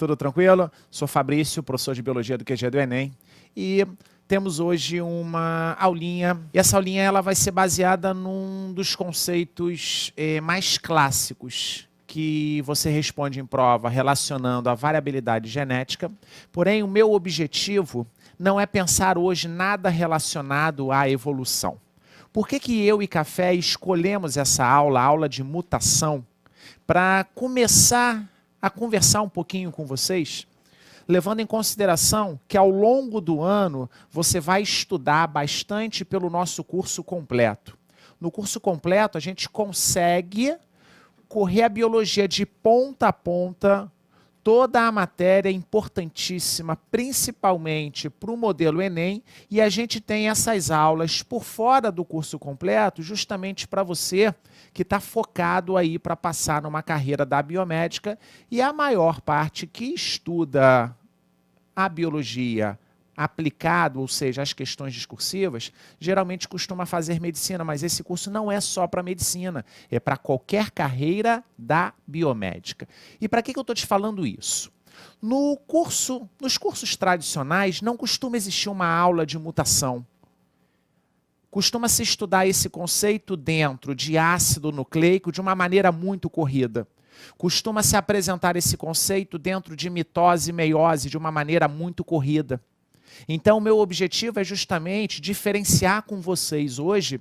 tudo tranquilo? Sou Fabrício, professor de Biologia do QG do Enem, e temos hoje uma aulinha, e essa aulinha ela vai ser baseada num dos conceitos mais clássicos que você responde em prova relacionando a variabilidade genética, porém o meu objetivo não é pensar hoje nada relacionado à evolução. Por que eu e Café escolhemos essa aula, a aula de mutação, para começar a conversar um pouquinho com vocês, levando em consideração que ao longo do ano você vai estudar bastante pelo nosso curso completo. No curso completo a gente consegue correr a biologia de ponta a ponta, toda a matéria importantíssima, principalmente para o modelo Enem, e a gente tem essas aulas por fora do curso completo, justamente para você que está focado aí para passar numa carreira da biomédica, e a maior parte que estuda a biologia aplicado, ou seja, as questões discursivas, geralmente costuma fazer medicina, mas esse curso não é só para medicina, é para qualquer carreira da biomédica. E para que eu estou te falando isso? Nos cursos tradicionais não costuma existir uma aula de mutação. Costuma-se estudar esse conceito dentro de ácido nucleico de uma maneira muito corrida. Costuma-se apresentar esse conceito dentro de mitose e meiose de uma maneira muito corrida. Então, o meu objetivo é justamente diferenciar com vocês hoje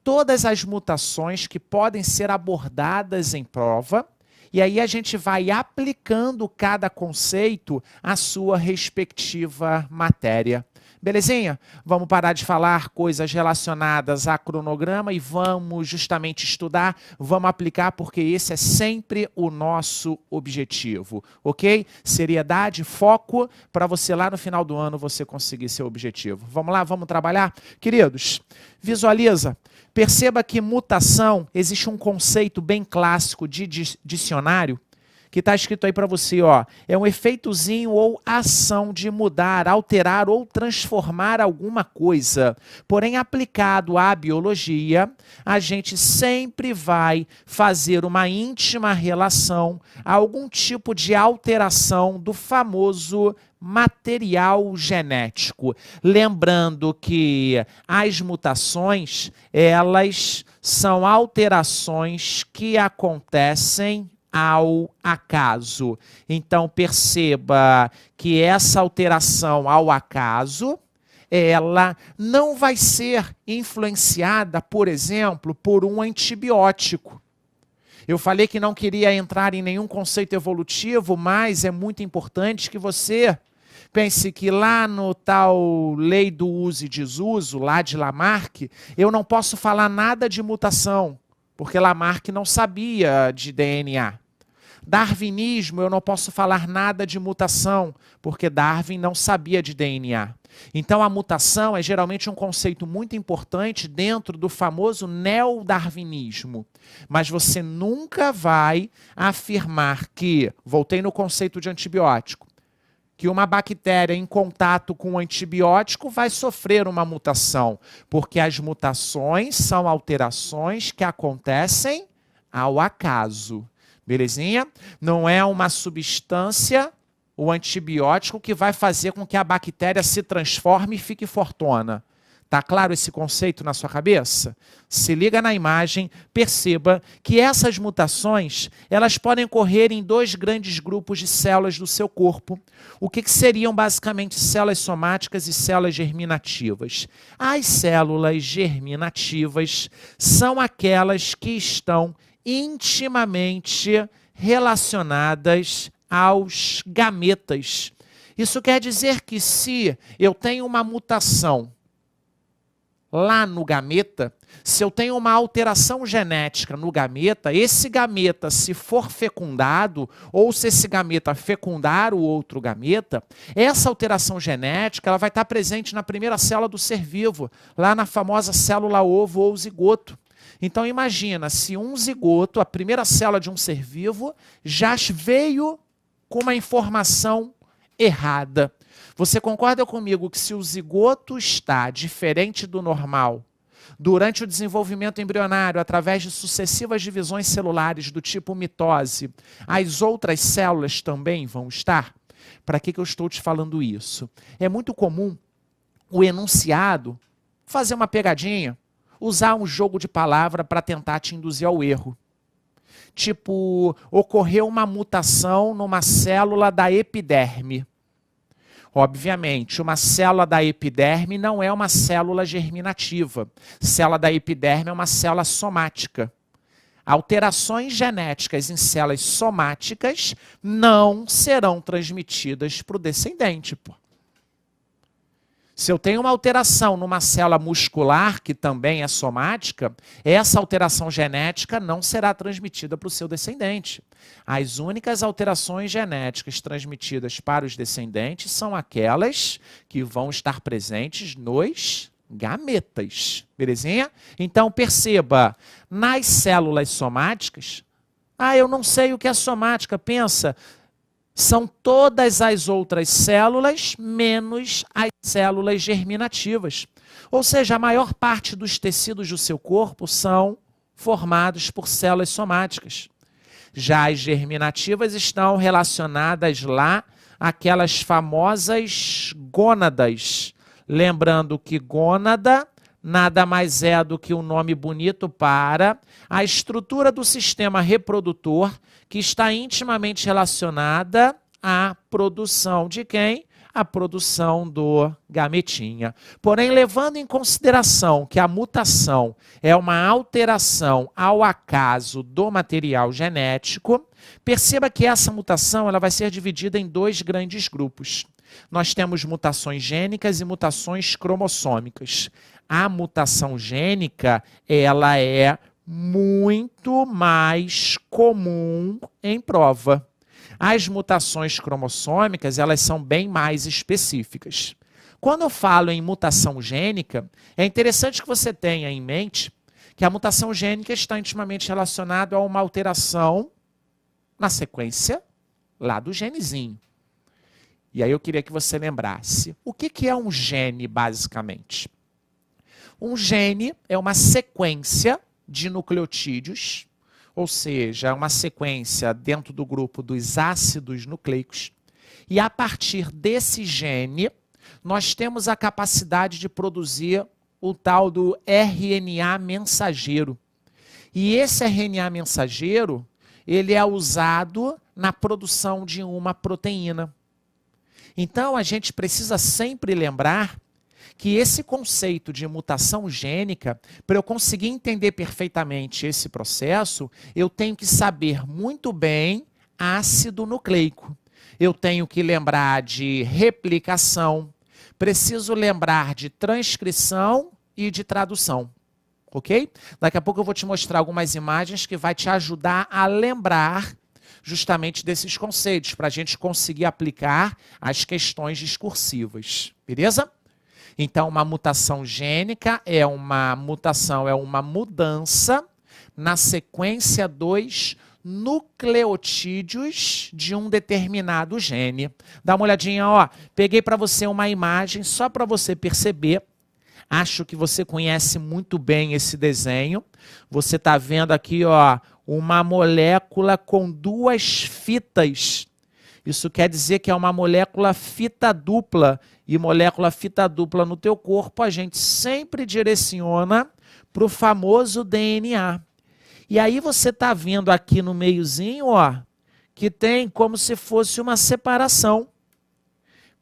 todas as mutações que podem ser abordadas em prova, e aí a gente vai aplicando cada conceito à sua respectiva matéria. Belezinha? Vamos parar de falar coisas relacionadas a cronograma e vamos justamente estudar, vamos aplicar, porque esse é sempre o nosso objetivo, ok? Seriedade, foco, para você lá no final do ano você conseguir seu objetivo. Vamos lá, vamos trabalhar? Queridos, visualiza. Perceba que mutação, existe um conceito bem clássico de dicionário, que está escrito aí para você, ó, é um efeitozinho ou ação de mudar, alterar ou transformar alguma coisa. Porém, aplicado à biologia, a gente sempre vai fazer uma íntima relação a algum tipo de alteração do famoso material genético. Lembrando que as mutações, elas são alterações que acontecem ao acaso. Então, perceba que essa alteração ao acaso, ela não vai ser influenciada, por exemplo, por um antibiótico. Eu falei que não queria entrar em nenhum conceito evolutivo, mas é muito importante que você pense que lá no tal lei do uso e desuso, lá de Lamarck, eu não posso falar nada de mutação, porque Lamarck não sabia de DNA. Darwinismo, eu não posso falar nada de mutação, porque Darwin não sabia de DNA. Então, a mutação é geralmente um conceito muito importante dentro do famoso neodarwinismo. Mas você nunca vai afirmar que, voltei no conceito de antibiótico, que uma bactéria em contato com um antibiótico vai sofrer uma mutação, porque as mutações são alterações que acontecem ao acaso. Belezinha? Não é uma substância, o antibiótico, que vai fazer com que a bactéria se transforme e fique fortuna. Tá claro esse conceito na sua cabeça? Se liga na imagem, perceba que essas mutações, elas podem ocorrer em dois grandes grupos de células do seu corpo. O que seriam basicamente células somáticas e células germinativas? As células germinativas são aquelas que estão intimamente relacionadas aos gametas. Isso quer dizer que se eu tenho uma mutação lá no gameta, se eu tenho uma alteração genética no gameta, esse gameta, se for fecundado, ou se esse gameta fecundar o outro gameta, essa alteração genética ela vai estar presente na primeira célula do ser vivo, lá na famosa célula ovo ou zigoto. Então imagina, se um zigoto, a primeira célula de um ser vivo, já veio com uma informação errada. Você concorda comigo que se o zigoto está diferente do normal, durante o desenvolvimento embrionário, através de sucessivas divisões celulares do tipo mitose, as outras células também vão estar? Para que eu estou te falando isso? É muito comum o enunciado fazer uma pegadinha, usar um jogo de palavra para tentar te induzir ao erro. Tipo, ocorreu uma mutação numa célula da epiderme. Obviamente, uma célula da epiderme não é uma célula germinativa. Célula da epiderme é uma célula somática. Alterações genéticas em células somáticas não serão transmitidas para o descendente, pô. Se eu tenho uma alteração numa célula muscular, que também é somática, essa alteração genética não será transmitida para o seu descendente. As únicas alterações genéticas transmitidas para os descendentes são aquelas que vão estar presentes nos gametas. Belezinha? Então, perceba, nas células somáticas, eu não sei o que é somática, pensa, são todas as outras células menos as células germinativas. Ou seja, a maior parte dos tecidos do seu corpo são formados por células somáticas. Já as germinativas estão relacionadas lá àquelas famosas gônadas. Lembrando que gônada nada mais é do que um nome bonito para a estrutura do sistema reprodutor que está intimamente relacionada à produção de quem? A produção do gametinha. Porém, levando em consideração que a mutação é uma alteração ao acaso do material genético, perceba que essa mutação ela vai ser dividida em dois grandes grupos. Nós temos mutações gênicas e mutações cromossômicas. A mutação gênica, ela é muito mais comum em prova. As mutações cromossômicas, elas são bem mais específicas. Quando eu falo em mutação gênica, é interessante que você tenha em mente que a mutação gênica está intimamente relacionada a uma alteração na sequência lá do genezinho. E aí eu queria que você lembrasse, o que é um gene, basicamente? Um gene é uma sequência de nucleotídeos, ou seja, uma sequência dentro do grupo dos ácidos nucleicos, e a partir desse gene, nós temos a capacidade de produzir o tal do RNA mensageiro. E esse RNA mensageiro, ele é usado na produção de uma proteína. Então, a gente precisa sempre lembrar que esse conceito de mutação gênica, para eu conseguir entender perfeitamente esse processo, eu tenho que saber muito bem ácido nucleico. Eu tenho que lembrar de replicação, preciso lembrar de transcrição e de tradução, ok? Daqui a pouco eu vou te mostrar algumas imagens que vai te ajudar a lembrar justamente desses conceitos, para a gente conseguir aplicar as questões discursivas, beleza? Então, uma mutação gênica é uma mutação, é uma mudança na sequência dos nucleotídeos de um determinado gene. Dá uma olhadinha, ó. Peguei para você uma imagem só para você perceber. Acho que você conhece muito bem esse desenho. Você está vendo aqui, ó, uma molécula com duas fitas. Isso quer dizer que é uma molécula fita dupla. E molécula fita dupla no teu corpo, a gente sempre direciona para o famoso DNA. E aí você está vendo aqui no meiozinho, ó, que tem como se fosse uma separação.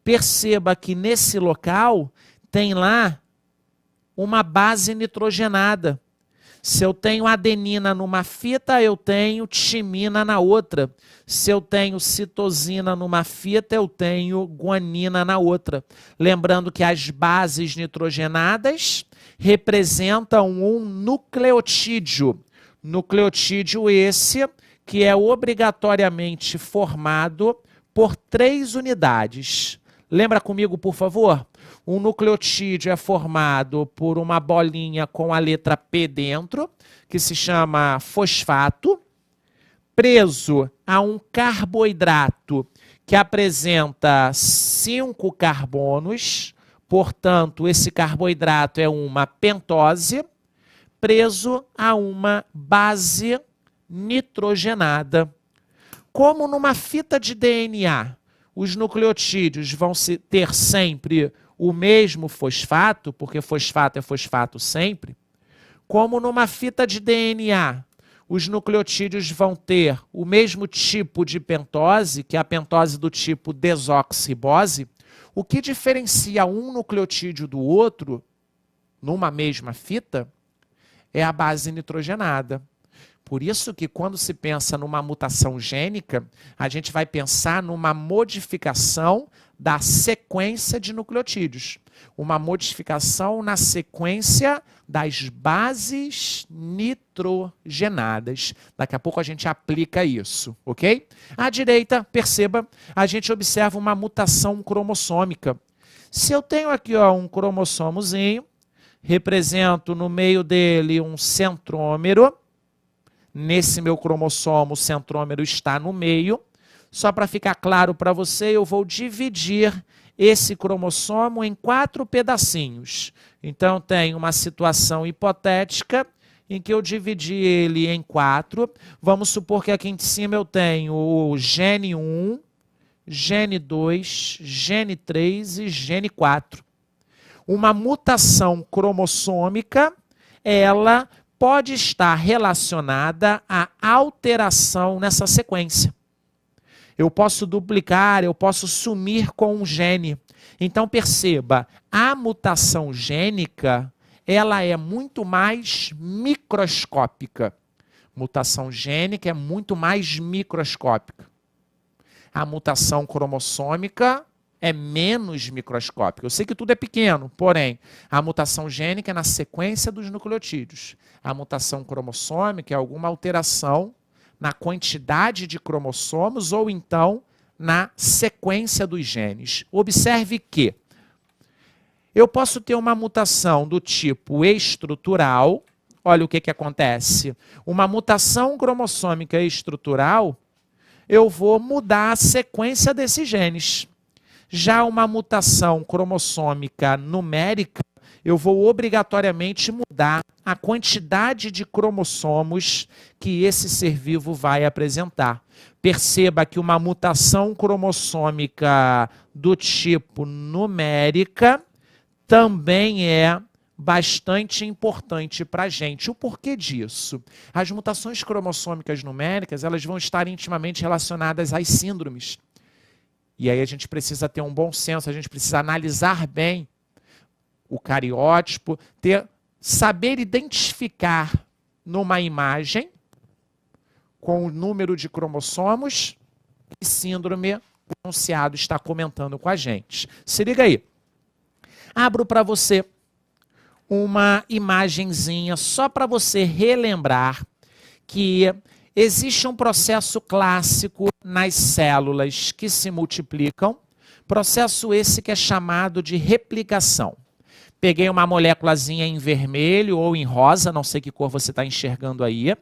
Perceba que nesse local tem lá uma base nitrogenada. Se eu tenho adenina numa fita, eu tenho timina na outra. Se eu tenho citosina numa fita, eu tenho guanina na outra. Lembrando que as bases nitrogenadas representam um nucleotídeo. Nucleotídeo esse que é obrigatoriamente formado por 3 unidades. Lembra comigo, por favor? Um nucleotídeo é formado por uma bolinha com a letra P dentro, que se chama fosfato, preso a um carboidrato que apresenta 5 carbonos, portanto, esse carboidrato é uma pentose, preso a uma base nitrogenada. Como numa fita de DNA, os nucleotídeos vão ter sempre o mesmo fosfato, porque fosfato é fosfato sempre, como numa fita de DNA, os nucleotídeos vão ter o mesmo tipo de pentose, que é a pentose do tipo desoxirribose. O que diferencia um nucleotídeo do outro, numa mesma fita, é a base nitrogenada. Por isso que quando se pensa numa mutação gênica, a gente vai pensar numa modificação da sequência de nucleotídeos. Uma modificação na sequência das bases nitrogenadas. Daqui a pouco a gente aplica isso, ok? À direita, perceba, a gente observa uma mutação cromossômica. Se eu tenho aqui um cromossomozinho, represento no meio dele um centrômero. Nesse meu cromossomo, o centrômero está no meio. Só para ficar claro para você, eu vou dividir esse cromossomo em 4 pedacinhos. Então, tem uma situação hipotética em que eu dividi ele em 4. Vamos supor que aqui em cima eu tenho o gene 1, gene 2, gene 3 e gene 4. Uma mutação cromossômica, ela pode estar relacionada à alteração nessa sequência. Eu posso duplicar, eu posso sumir com um gene. Então perceba, a mutação gênica, ela é muito mais microscópica. Mutação gênica é muito mais microscópica. A mutação cromossômica é menos microscópica. Eu sei que tudo é pequeno, porém, a mutação gênica é na sequência dos nucleotídeos. A mutação cromossômica é alguma alteração na quantidade de cromossomos ou então na sequência dos genes. Observe que eu posso ter uma mutação do tipo estrutural. Olha o que acontece. Uma mutação cromossômica estrutural, eu vou mudar a sequência desses genes. Já uma mutação cromossômica numérica, eu vou obrigatoriamente mudar a quantidade de cromossomos que esse ser vivo vai apresentar. Perceba que uma mutação cromossômica do tipo numérica também é bastante importante para a gente. O porquê disso? As mutações cromossômicas numéricas, elas vão estar intimamente relacionadas às síndromes. E aí a gente precisa ter um bom senso, a gente precisa analisar bem o cariótipo, saber identificar numa imagem com o número de cromossomos que síndrome o enunciado está comentando com a gente. Se liga aí. Abro para você uma imagenzinha só para você relembrar que existe um processo clássico nas células que se multiplicam, processo esse que é chamado de replicação. Peguei uma moléculazinha em vermelho ou em rosa, não sei que cor você está enxergando aí.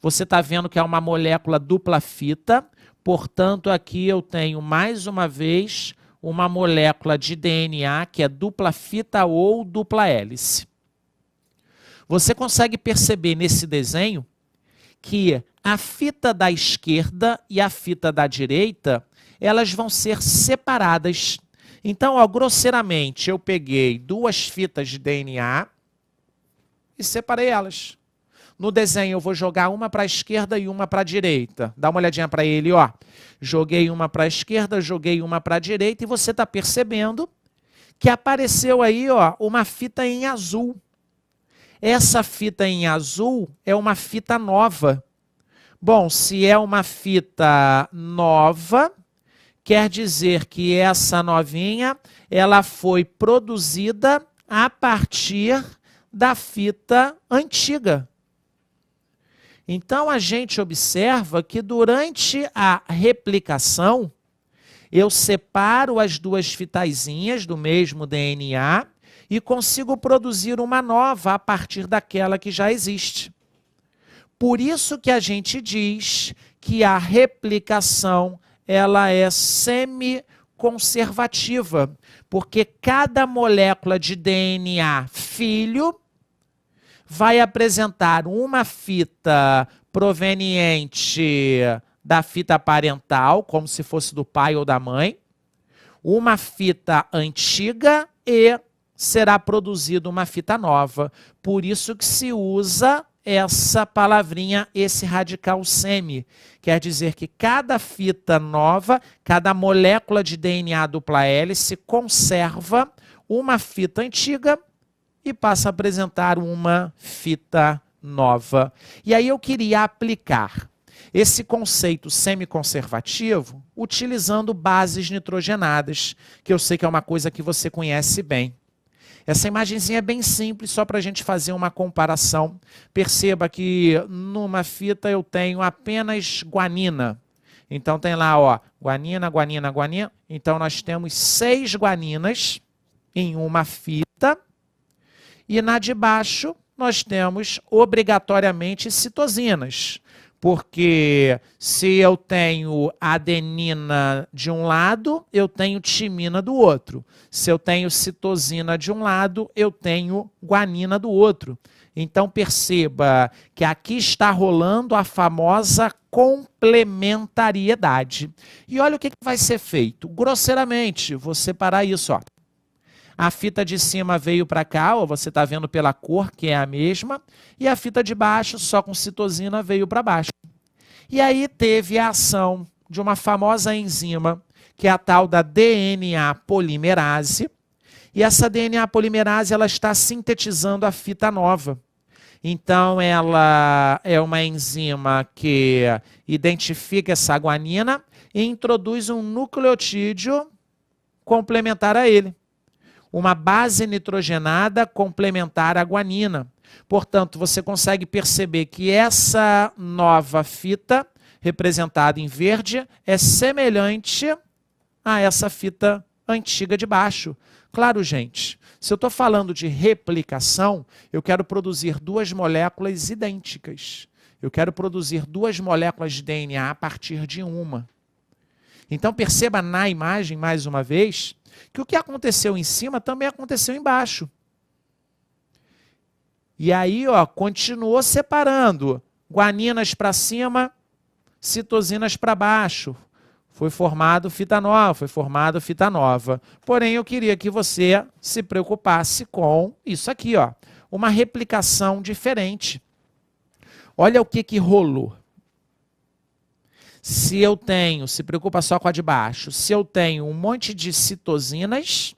Você está vendo que é uma molécula dupla fita, portanto aqui eu tenho mais uma vez uma molécula de DNA que é dupla fita ou dupla hélice. Você consegue perceber nesse desenho que a fita da esquerda e a fita da direita, elas vão ser separadas. Então, ó, grosseiramente, eu peguei 2 fitas de DNA e separei elas. No desenho, eu vou jogar uma para a esquerda e uma para a direita. Dá uma olhadinha para ele, ó. Joguei uma para a esquerda, joguei uma para a direita, e você está percebendo que apareceu aí, ó, uma fita em azul. Essa fita em azul é uma fita nova. Bom, se é uma fita nova, quer dizer que essa novinha, ela foi produzida a partir da fita antiga. Então, a gente observa que durante a replicação, eu separo as 2 fitazinhas do mesmo DNA e consigo produzir uma nova a partir daquela que já existe. Por isso que a gente diz que a replicação ela é semi-conservativa, porque cada molécula de DNA filho vai apresentar uma fita proveniente da fita parental, como se fosse do pai ou da mãe, uma fita antiga e será produzida uma fita nova. Por isso que se usa essa palavrinha, esse radical semi. Quer dizer que cada fita nova, cada molécula de DNA dupla hélice conserva uma fita antiga e passa a apresentar uma fita nova. E aí eu queria aplicar esse conceito semiconservativo utilizando bases nitrogenadas, que eu sei que é uma coisa que você conhece bem. Essa imagenzinha é bem simples, só para a gente fazer uma comparação. Perceba que numa fita eu tenho apenas guanina. Então tem lá, ó, guanina, guanina, guanina. Então nós temos 6 guaninas em uma fita. E na de baixo nós temos obrigatoriamente citosinas. Porque se eu tenho adenina de um lado, eu tenho timina do outro. Se eu tenho citosina de um lado, eu tenho guanina do outro. Então perceba que aqui está rolando a famosa complementariedade. E olha o que vai ser feito. Grosseiramente, vou separar isso, ó. A fita de cima veio para cá, ó, você está vendo pela cor, que é a mesma, e a fita de baixo, só com citosina, veio para baixo. E aí teve a ação de uma famosa enzima, que é a tal da DNA polimerase, e essa DNA polimerase ela está sintetizando a fita nova. Então ela é uma enzima que identifica essa guanina e introduz um nucleotídeo complementar a ele. Uma base nitrogenada complementar à guanina. Portanto, você consegue perceber que essa nova fita, representada em verde, é semelhante a essa fita antiga de baixo. Claro, gente, se eu estou falando de replicação, eu quero produzir 2 moléculas idênticas. Eu quero produzir 2 moléculas de DNA a partir de uma. Então, perceba na imagem, mais uma vez, que o que aconteceu em cima também aconteceu embaixo. E aí, ó, continuou separando guaninas para cima, citosinas para baixo. Foi formado fita nova, foi formado fita nova. Porém, eu queria que você se preocupasse com isso aqui, ó, uma replicação diferente. Olha o que rolou. Se eu tenho, se preocupa só com a de baixo, se eu tenho um monte de citosinas,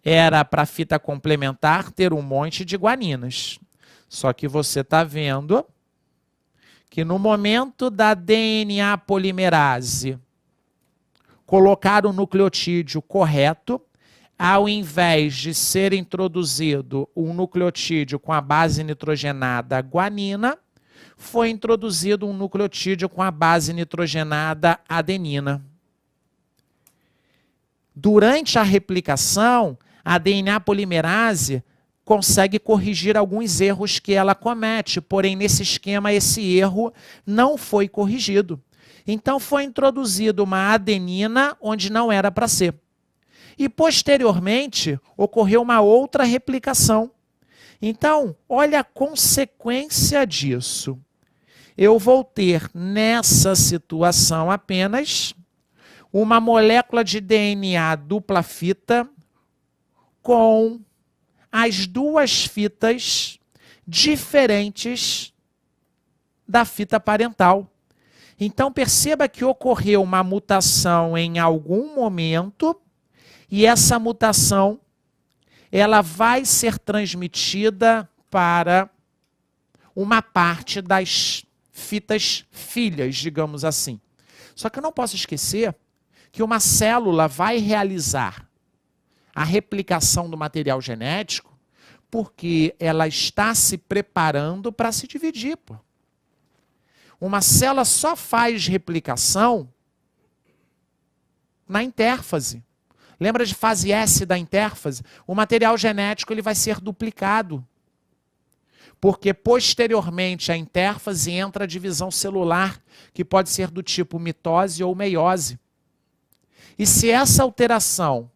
era para a fita complementar ter um monte de guaninas. Só que você está vendo que no momento da DNA polimerase colocar o nucleotídeo correto, ao invés de ser introduzido um nucleotídeo com a base nitrogenada guanina, foi introduzido um nucleotídeo com a base nitrogenada adenina. Durante a replicação, a DNA polimerase consegue corrigir alguns erros que ela comete, porém nesse esquema esse erro não foi corrigido. Então foi introduzida uma adenina onde não era para ser. E posteriormente ocorreu uma outra replicação. Então, olha a consequência disso. Eu vou ter nessa situação apenas uma molécula de DNA dupla fita com as 2 fitas diferentes da fita parental. Então perceba que ocorreu uma mutação em algum momento e essa mutação ela vai ser transmitida para uma parte das fitas filhas, digamos assim. Só que eu não posso esquecer que uma célula vai realizar a replicação do material genético porque ela está se preparando para se dividir. Pô. Uma célula só faz replicação na intérfase. Lembra de fase S da intérfase? O material genético ele vai ser duplicado. Porque posteriormente à intérfase entra a divisão celular, que pode ser do tipo mitose ou meiose. E se essa alteração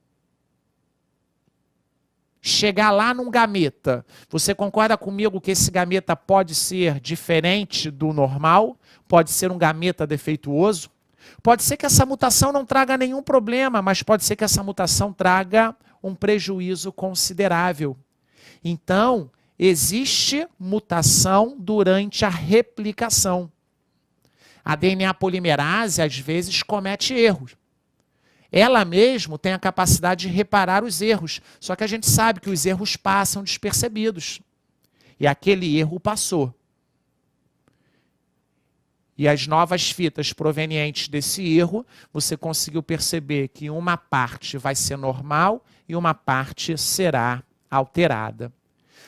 chegar lá num gameta, você concorda comigo que esse gameta pode ser diferente do normal? Pode ser um gameta defeituoso? Pode ser que essa mutação não traga nenhum problema, mas pode ser que essa mutação traga um prejuízo considerável. Então, existe mutação durante a replicação. A DNA polimerase, às vezes, comete erros. Ela mesmo tem a capacidade de reparar os erros, só que a gente sabe que os erros passam despercebidos. E aquele erro passou. E as novas fitas provenientes desse erro, você conseguiu perceber que uma parte vai ser normal e uma parte será alterada.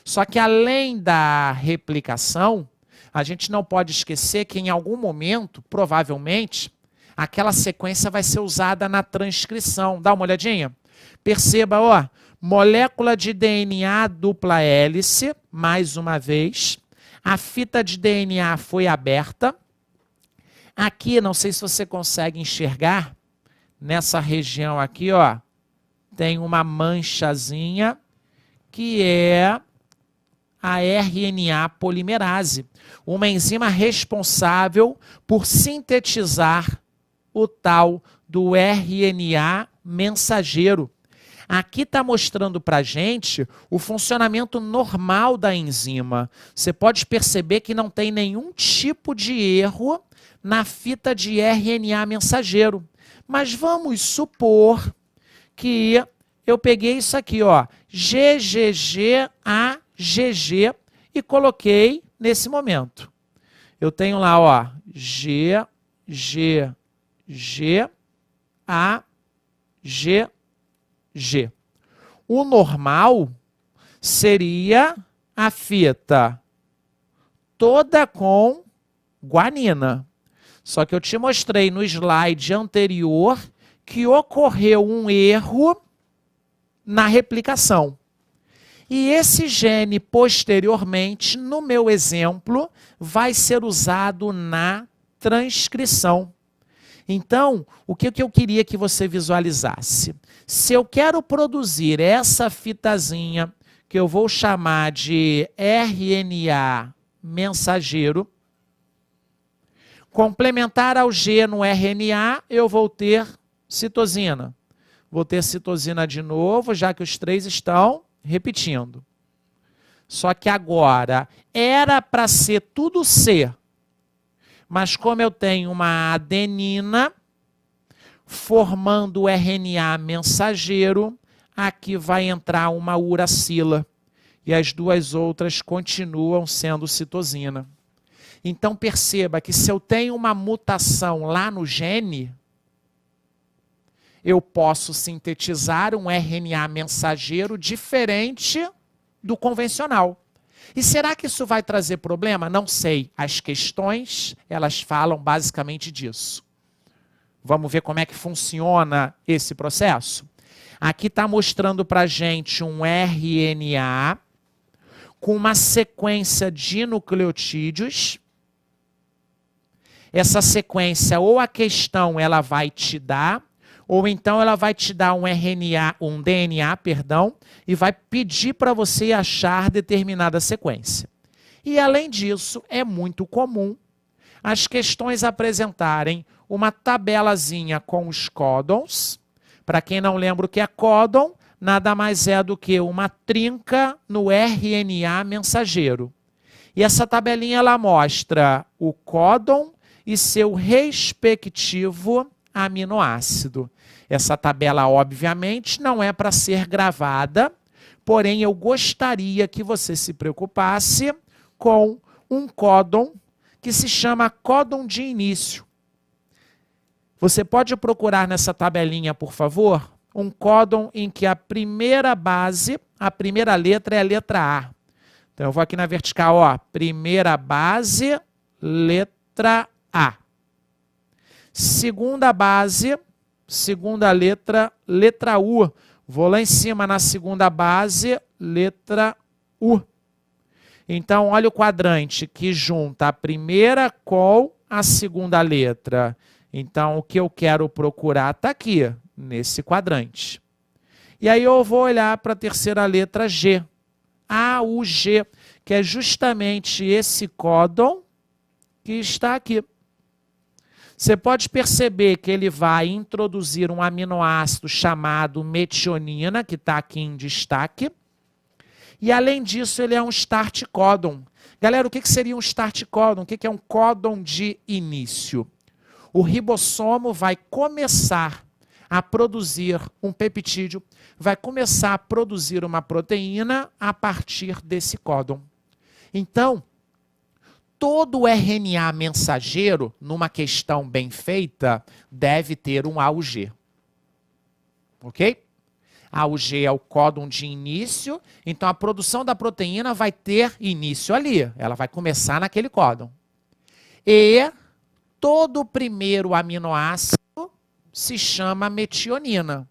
Só que além da replicação, a gente não pode esquecer que em algum momento, provavelmente, aquela sequência vai ser usada na transcrição. Dá uma olhadinha? Perceba, ó, molécula de DNA dupla hélice, mais uma vez. A fita de DNA foi aberta. Aqui, não sei se você consegue enxergar, nessa região aqui, ó, tem uma manchazinha que é a RNA polimerase, uma enzima responsável por sintetizar o tal do RNA mensageiro. Aqui está mostrando para a gente o funcionamento normal da enzima. Você pode perceber que não tem nenhum tipo de erro na fita de RNA mensageiro. Mas vamos supor que eu peguei isso aqui, ó, GGGAGG, e coloquei nesse momento. Eu tenho lá, ó, GGGAGG. O normal seria a fita toda com guanina. Só que eu te mostrei no slide anterior que ocorreu um erro na replicação. E esse gene, posteriormente, no meu exemplo, vai ser usado na transcrição. Então, o que eu queria que você visualizasse? Se eu quero produzir essa fitazinha, que eu vou chamar de RNA mensageiro, complementar ao G no RNA, eu vou ter citosina. Vou ter citosina de novo, já que os três estão repetindo. Só que agora, era para ser tudo C, mas como eu tenho uma adenina formando o RNA mensageiro, aqui vai entrar uma uracila. E as duas outras continuam sendo citosina. Então perceba que se eu tenho uma mutação lá no gene, eu posso sintetizar um RNA mensageiro diferente do convencional. E será que isso vai trazer problema? Não sei. As questões, elas falam basicamente disso. Vamos ver como é que funciona esse processo? Aqui está mostrando para a gente um RNA com uma sequência de nucleotídeos. Essa sequência, ou a questão ela vai te dar, ou então ela vai te dar um DNA, e vai pedir para você achar determinada sequência. E além disso, é muito comum as questões apresentarem uma tabelazinha com os códons. Para quem não lembra o que é códon, nada mais é do que uma trinca no RNA mensageiro. E essa tabelinha ela mostra o códon e seu respectivo aminoácido. Essa tabela, obviamente, não é para ser gravada, porém eu gostaria que você se preocupasse com um códon que se chama códon de início. Você pode procurar nessa tabelinha, por favor, um códon em que a primeira base, a primeira letra é a letra A. Então eu vou aqui na vertical, ó, primeira base, letra A. Segunda base, segunda letra, letra U. Vou lá em cima na segunda base, letra U. Então, olha o quadrante que junta a primeira com a segunda letra. Então, o que eu quero procurar está aqui, nesse quadrante. E aí eu vou olhar para a terceira letra G. AUG, que é justamente esse códon que está aqui. Você pode perceber que ele vai introduzir um aminoácido chamado metionina, que está aqui em destaque. E, além disso, ele é um start códon. Galera, o que seria um start códon? O que é um códon de início? O ribossomo vai começar a produzir um peptídeo, vai começar a produzir uma proteína a partir desse códon. Então, todo RNA mensageiro, numa questão bem feita, deve ter um AUG. Ok? AUG é o códon de início, então a produção da proteína vai ter início ali. Ela vai começar naquele códon. E todo o primeiro aminoácido se chama metionina,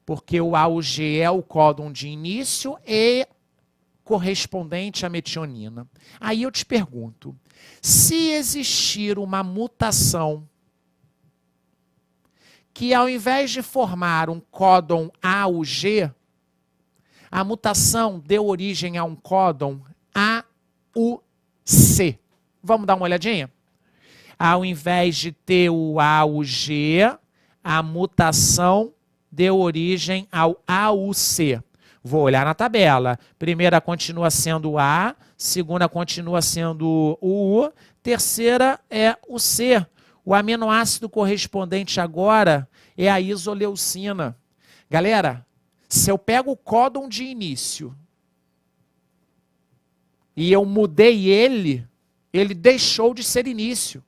porque o AUG é o códon de início e correspondente à metionina. Aí eu te pergunto, se existir uma mutação que ao invés de formar um códon AUG, a mutação deu origem a um códon AUC. Vamos dar uma olhadinha? Ao invés de ter o AUG, a mutação deu origem ao AUC. Vou olhar na tabela. Primeira continua sendo o A, segunda continua sendo o U, terceira é o C. O aminoácido correspondente agora é a isoleucina. Galera, se eu pego o códon de início e eu mudei ele deixou de ser início.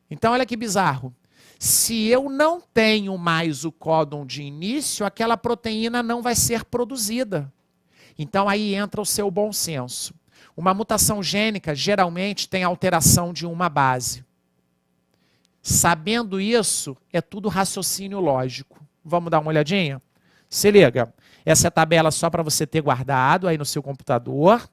Então, olha que bizarro. Se eu não tenho mais o códon de início, aquela proteína não vai ser produzida. Então, aí entra o seu bom senso. Uma mutação gênica geralmente tem alteração de uma base. Sabendo isso, é tudo raciocínio lógico. Vamos dar uma olhadinha? Se liga. Essa é a tabela só para você ter guardado aí no seu computador.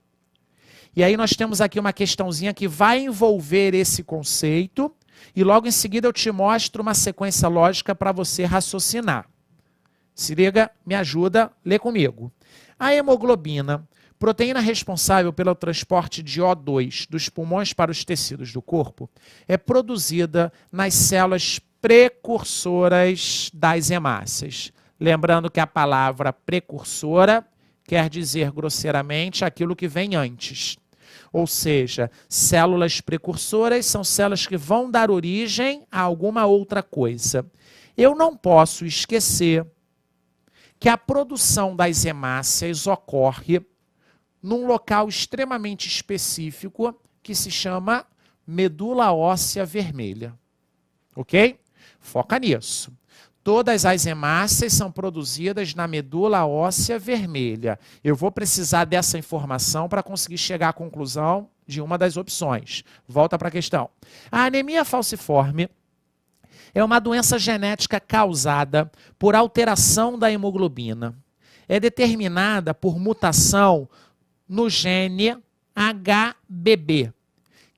E aí nós temos aqui uma questãozinha que vai envolver esse conceito. E logo em seguida eu te mostro uma sequência lógica para você raciocinar. Se liga, me ajuda, lê comigo. A hemoglobina, proteína responsável pelo transporte de O2 dos pulmões para os tecidos do corpo, é produzida nas células precursoras das hemácias. Lembrando que a palavra precursora quer dizer grosseiramente aquilo que vem antes. Ou seja, células precursoras são células que vão dar origem a alguma outra coisa. Eu não posso esquecer que a produção das hemácias ocorre num local extremamente específico que se chama medula óssea vermelha. Ok? Foca nisso. Todas as hemácias são produzidas na medula óssea vermelha. Eu vou precisar dessa informação para conseguir chegar à conclusão de uma das opções. Volta para a questão. A anemia falciforme é uma doença genética causada por alteração da hemoglobina. É determinada por mutação no gene HBB,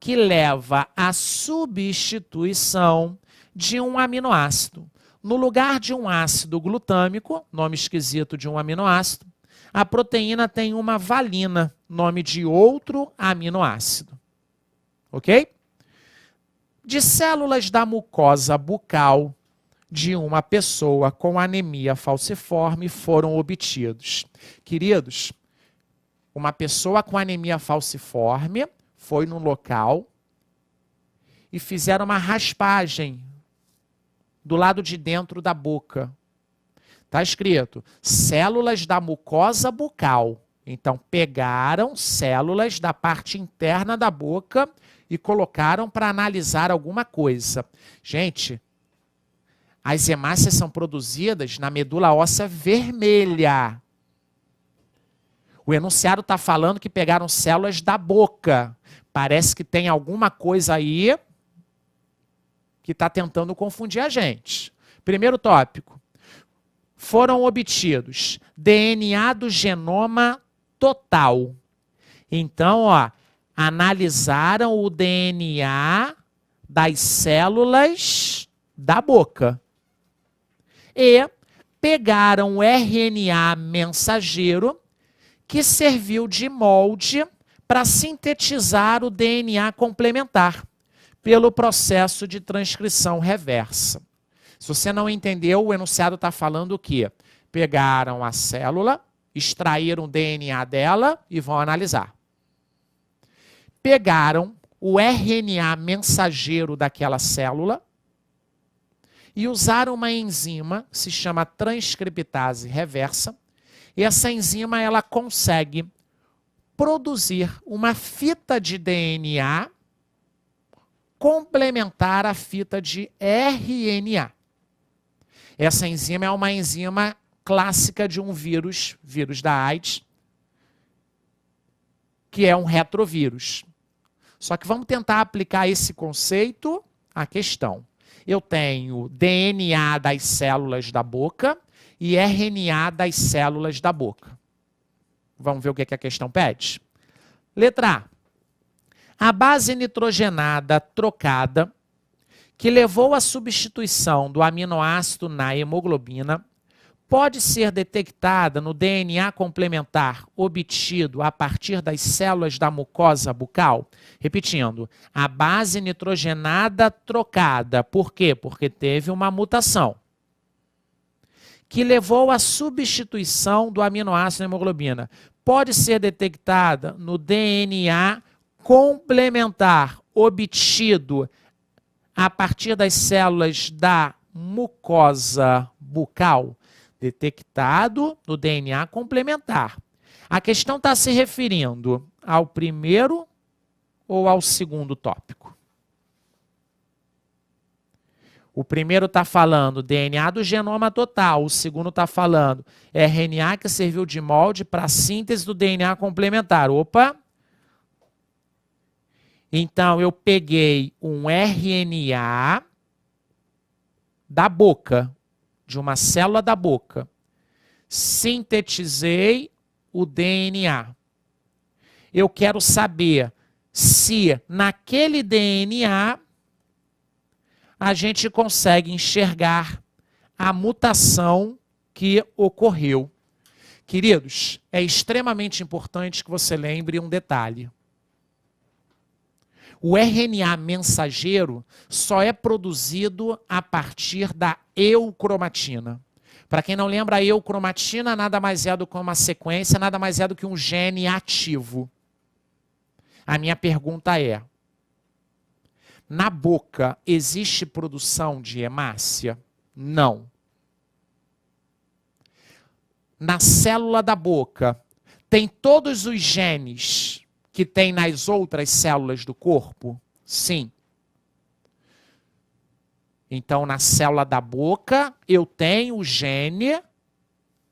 que leva à substituição de um aminoácido. No lugar de um ácido glutâmico, nome esquisito de um aminoácido, a proteína tem uma valina, nome de outro aminoácido. Ok? De células da mucosa bucal de uma pessoa com anemia falciforme foram obtidos. Queridos, uma pessoa com anemia falciforme foi num local e fizeram uma raspagem do lado de dentro da boca. Está escrito, células da mucosa bucal. Então, pegaram células da parte interna da boca e colocaram para analisar alguma coisa. Gente, as hemácias são produzidas na medula óssea vermelha. O enunciado está falando que pegaram células da boca. Parece que tem alguma coisa aí que está tentando confundir a gente. Primeiro tópico. Foram obtidos DNA do genoma total. Então, ó, analisaram o DNA das células da boca. E pegaram o RNA mensageiro que serviu de molde para sintetizar o DNA complementar. pelo processo de transcrição reversa. Se você não entendeu, o enunciado está falando o quê? Pegaram a célula, extraíram o DNA dela e vão analisar. Pegaram o RNA mensageiro daquela célula e usaram uma enzima que se chama transcriptase reversa. E essa enzima ela consegue produzir uma fita de DNA complementar à fita de RNA. Essa enzima é uma enzima clássica de um vírus da AIDS, que é um retrovírus. Só que vamos tentar aplicar esse conceito à questão. Eu tenho DNA das células da boca e RNA das células da boca. Vamos ver o que a questão pede? Letra A. A base nitrogenada trocada, que levou à substituição do aminoácido na hemoglobina, pode ser detectada no DNA complementar obtido a partir das células da mucosa bucal? Repetindo, a base nitrogenada trocada. Por quê? Porque teve uma mutação que levou à substituição do aminoácido na hemoglobina. Pode ser detectada no DNA complementar obtido a partir das células da mucosa bucal? Detectado no DNA complementar. A questão está se referindo ao primeiro ou ao segundo tópico? O primeiro está falando DNA do genoma total, o segundo está falando RNA que serviu de molde para a síntese do DNA complementar. Opa! Então, eu peguei um RNA da boca, de uma célula da boca, sintetizei o DNA. Eu quero saber se naquele DNA a gente consegue enxergar a mutação que ocorreu. Queridos, é extremamente importante que você lembre um detalhe. O RNA mensageiro só é produzido a partir da eucromatina. Para quem não lembra, a eucromatina nada mais é do que uma sequência, nada mais é do que um gene ativo. A minha pergunta é, na boca existe produção de hemácia? Não. Na célula da boca tem todos os genes que tem nas outras células do corpo? Sim. Então, na célula da boca, eu tenho o gene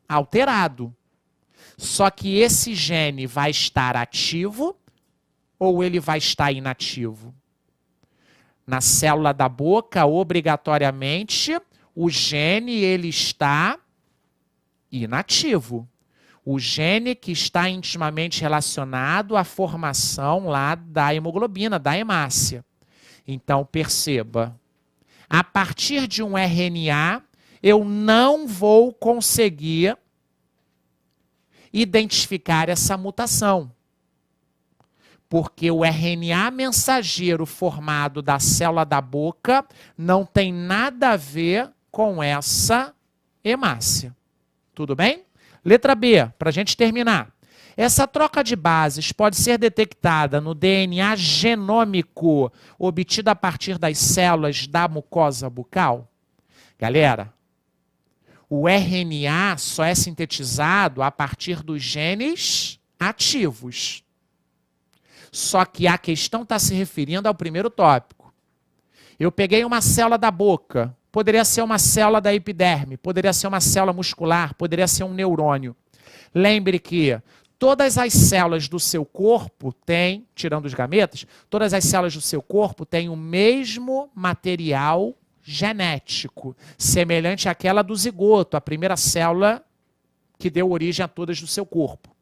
alterado. Só que esse gene vai estar ativo ou ele vai estar inativo? Na célula da boca, obrigatoriamente, o gene ele está inativo. O gene que está intimamente relacionado à formação lá da hemoglobina, da hemácia. Então, perceba, a partir de um RNA, eu não vou conseguir identificar essa mutação. Porque o RNA mensageiro formado da célula da boca não tem nada a ver com essa hemácia. Tudo bem? Letra B, para a gente terminar. Essa troca de bases pode ser detectada no DNA genômico obtido a partir das células da mucosa bucal? Galera, o RNA só é sintetizado a partir dos genes ativos. Só que a questão está se referindo ao primeiro tópico. Eu peguei uma célula da boca, poderia ser uma célula da epiderme, poderia ser uma célula muscular, poderia ser um neurônio. Lembre que todas as células do seu corpo têm, tirando os gametas, todas as células do seu corpo têm o mesmo material genético, semelhante àquela do zigoto, a primeira célula que deu origem a todas do seu corpo.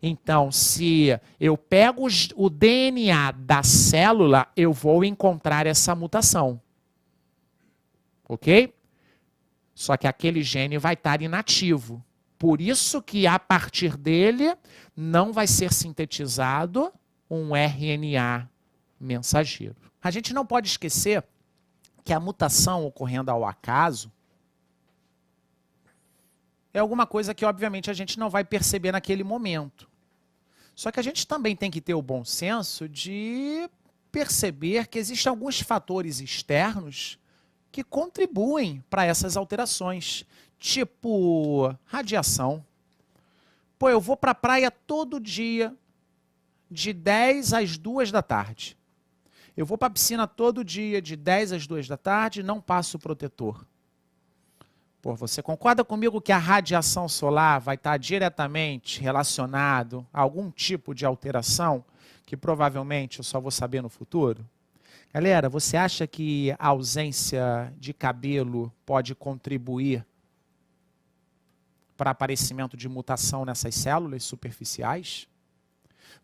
Então, se eu pego o DNA da célula, eu vou encontrar essa mutação. Ok? Só que aquele gene vai estar inativo. Por isso que a partir dele não vai ser sintetizado um RNA mensageiro. A gente não pode esquecer que a mutação ocorrendo ao acaso é alguma coisa que, obviamente, a gente não vai perceber naquele momento. Só que a gente também tem que ter o bom senso de perceber que existem alguns fatores externos que contribuem para essas alterações, tipo radiação. Pô, eu vou para a praia todo dia, de 10 às 2 da tarde. Eu vou para a piscina todo dia, de 10 às 2 da tarde, não passo protetor. Pô, você concorda comigo que a radiação solar vai estar diretamente relacionado a algum tipo de alteração que provavelmente eu só vou saber no futuro? Galera, você acha que a ausência de cabelo pode contribuir para aparecimento de mutação nessas células superficiais?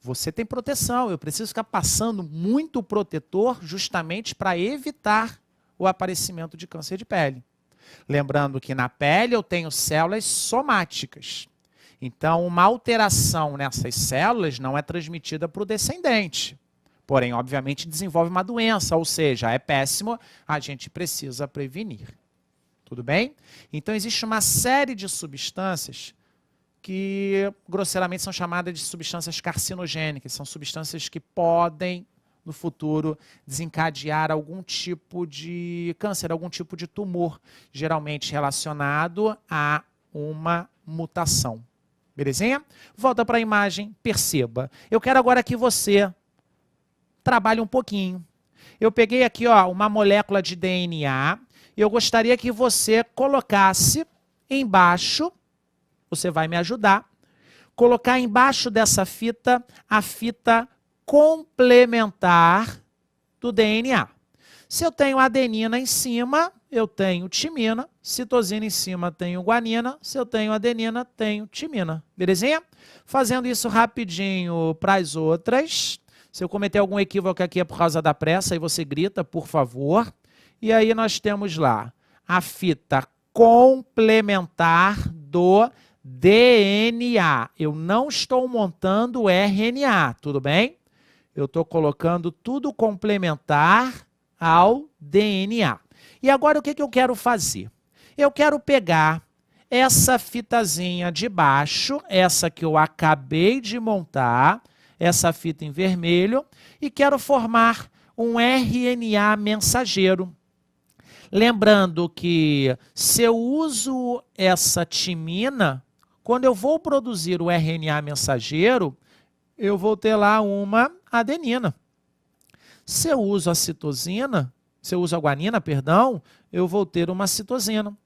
Você tem proteção, eu preciso ficar passando muito protetor justamente para evitar o aparecimento de câncer de pele. Lembrando que na pele eu tenho células somáticas. Então, uma alteração nessas células não é transmitida para o descendente. Porém, obviamente, desenvolve uma doença, ou seja, é péssimo, a gente precisa prevenir. Tudo bem? Então, existe uma série de substâncias que, grosseiramente, são chamadas de substâncias carcinogênicas. São substâncias que podem, no futuro, desencadear algum tipo de câncer, algum tipo de tumor, geralmente relacionado a uma mutação. Belezinha? Volta para a imagem, perceba. Eu quero agora que você trabalhe um pouquinho. Eu peguei aqui uma molécula de DNA e eu gostaria que você colocasse embaixo, você vai me ajudar, colocar embaixo dessa fita a fita complementar do DNA. Se eu tenho adenina em cima, eu tenho timina. Citosina em cima, tenho guanina. Se eu tenho adenina, tenho timina. Belezinha? Fazendo isso rapidinho para as outras. Se eu cometer algum equívoco aqui é por causa da pressa, aí você grita, por favor. E aí nós temos lá a fita complementar do DNA. Eu não estou montando RNA, tudo bem? Eu estou colocando tudo complementar ao DNA. E agora o que eu quero fazer? Eu quero pegar essa fitazinha de baixo, essa que eu acabei de montar, essa fita em vermelho, e quero formar um RNA mensageiro. Lembrando que se eu uso essa timina, quando eu vou produzir o RNA mensageiro, eu vou ter lá uma adenina. Se eu uso a citosina, se eu uso a guanina, perdão, eu vou ter uma citosina.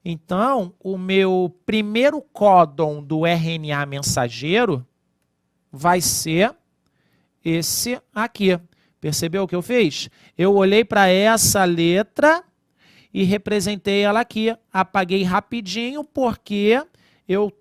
Então, o meu primeiro códon do RNA mensageiro vai ser esse aqui. Percebeu o que eu fiz? Eu olhei para essa letra e representei ela aqui. Apaguei rapidinho porque eu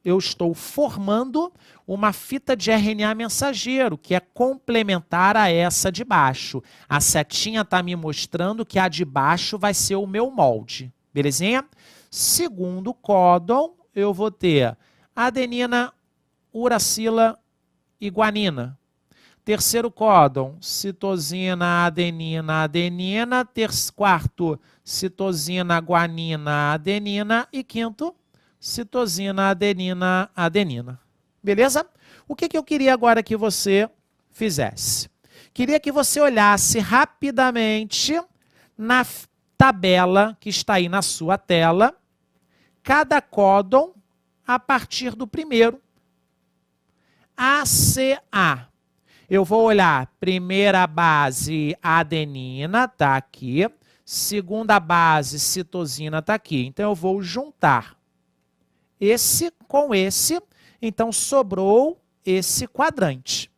estou formando uma fita de RNA mensageiro, que é complementar a essa de baixo. A setinha está me mostrando que a de baixo vai ser o meu molde. Belezinha? Segundo códon, eu vou ter adenina, uracila e guanina. Terceiro códon, citosina, adenina, adenina. Quarto, citosina, guanina, adenina. E quinto, citosina, adenina, adenina. Beleza? O que eu queria agora que você fizesse? Queria que você olhasse rapidamente na tabela que está aí na sua tela, cada códon a partir do primeiro. ACA. Eu vou olhar, primeira base, adenina, está aqui. Segunda base, citosina, está aqui. Então, eu vou juntar esse com esse. Então, sobrou esse quadrante.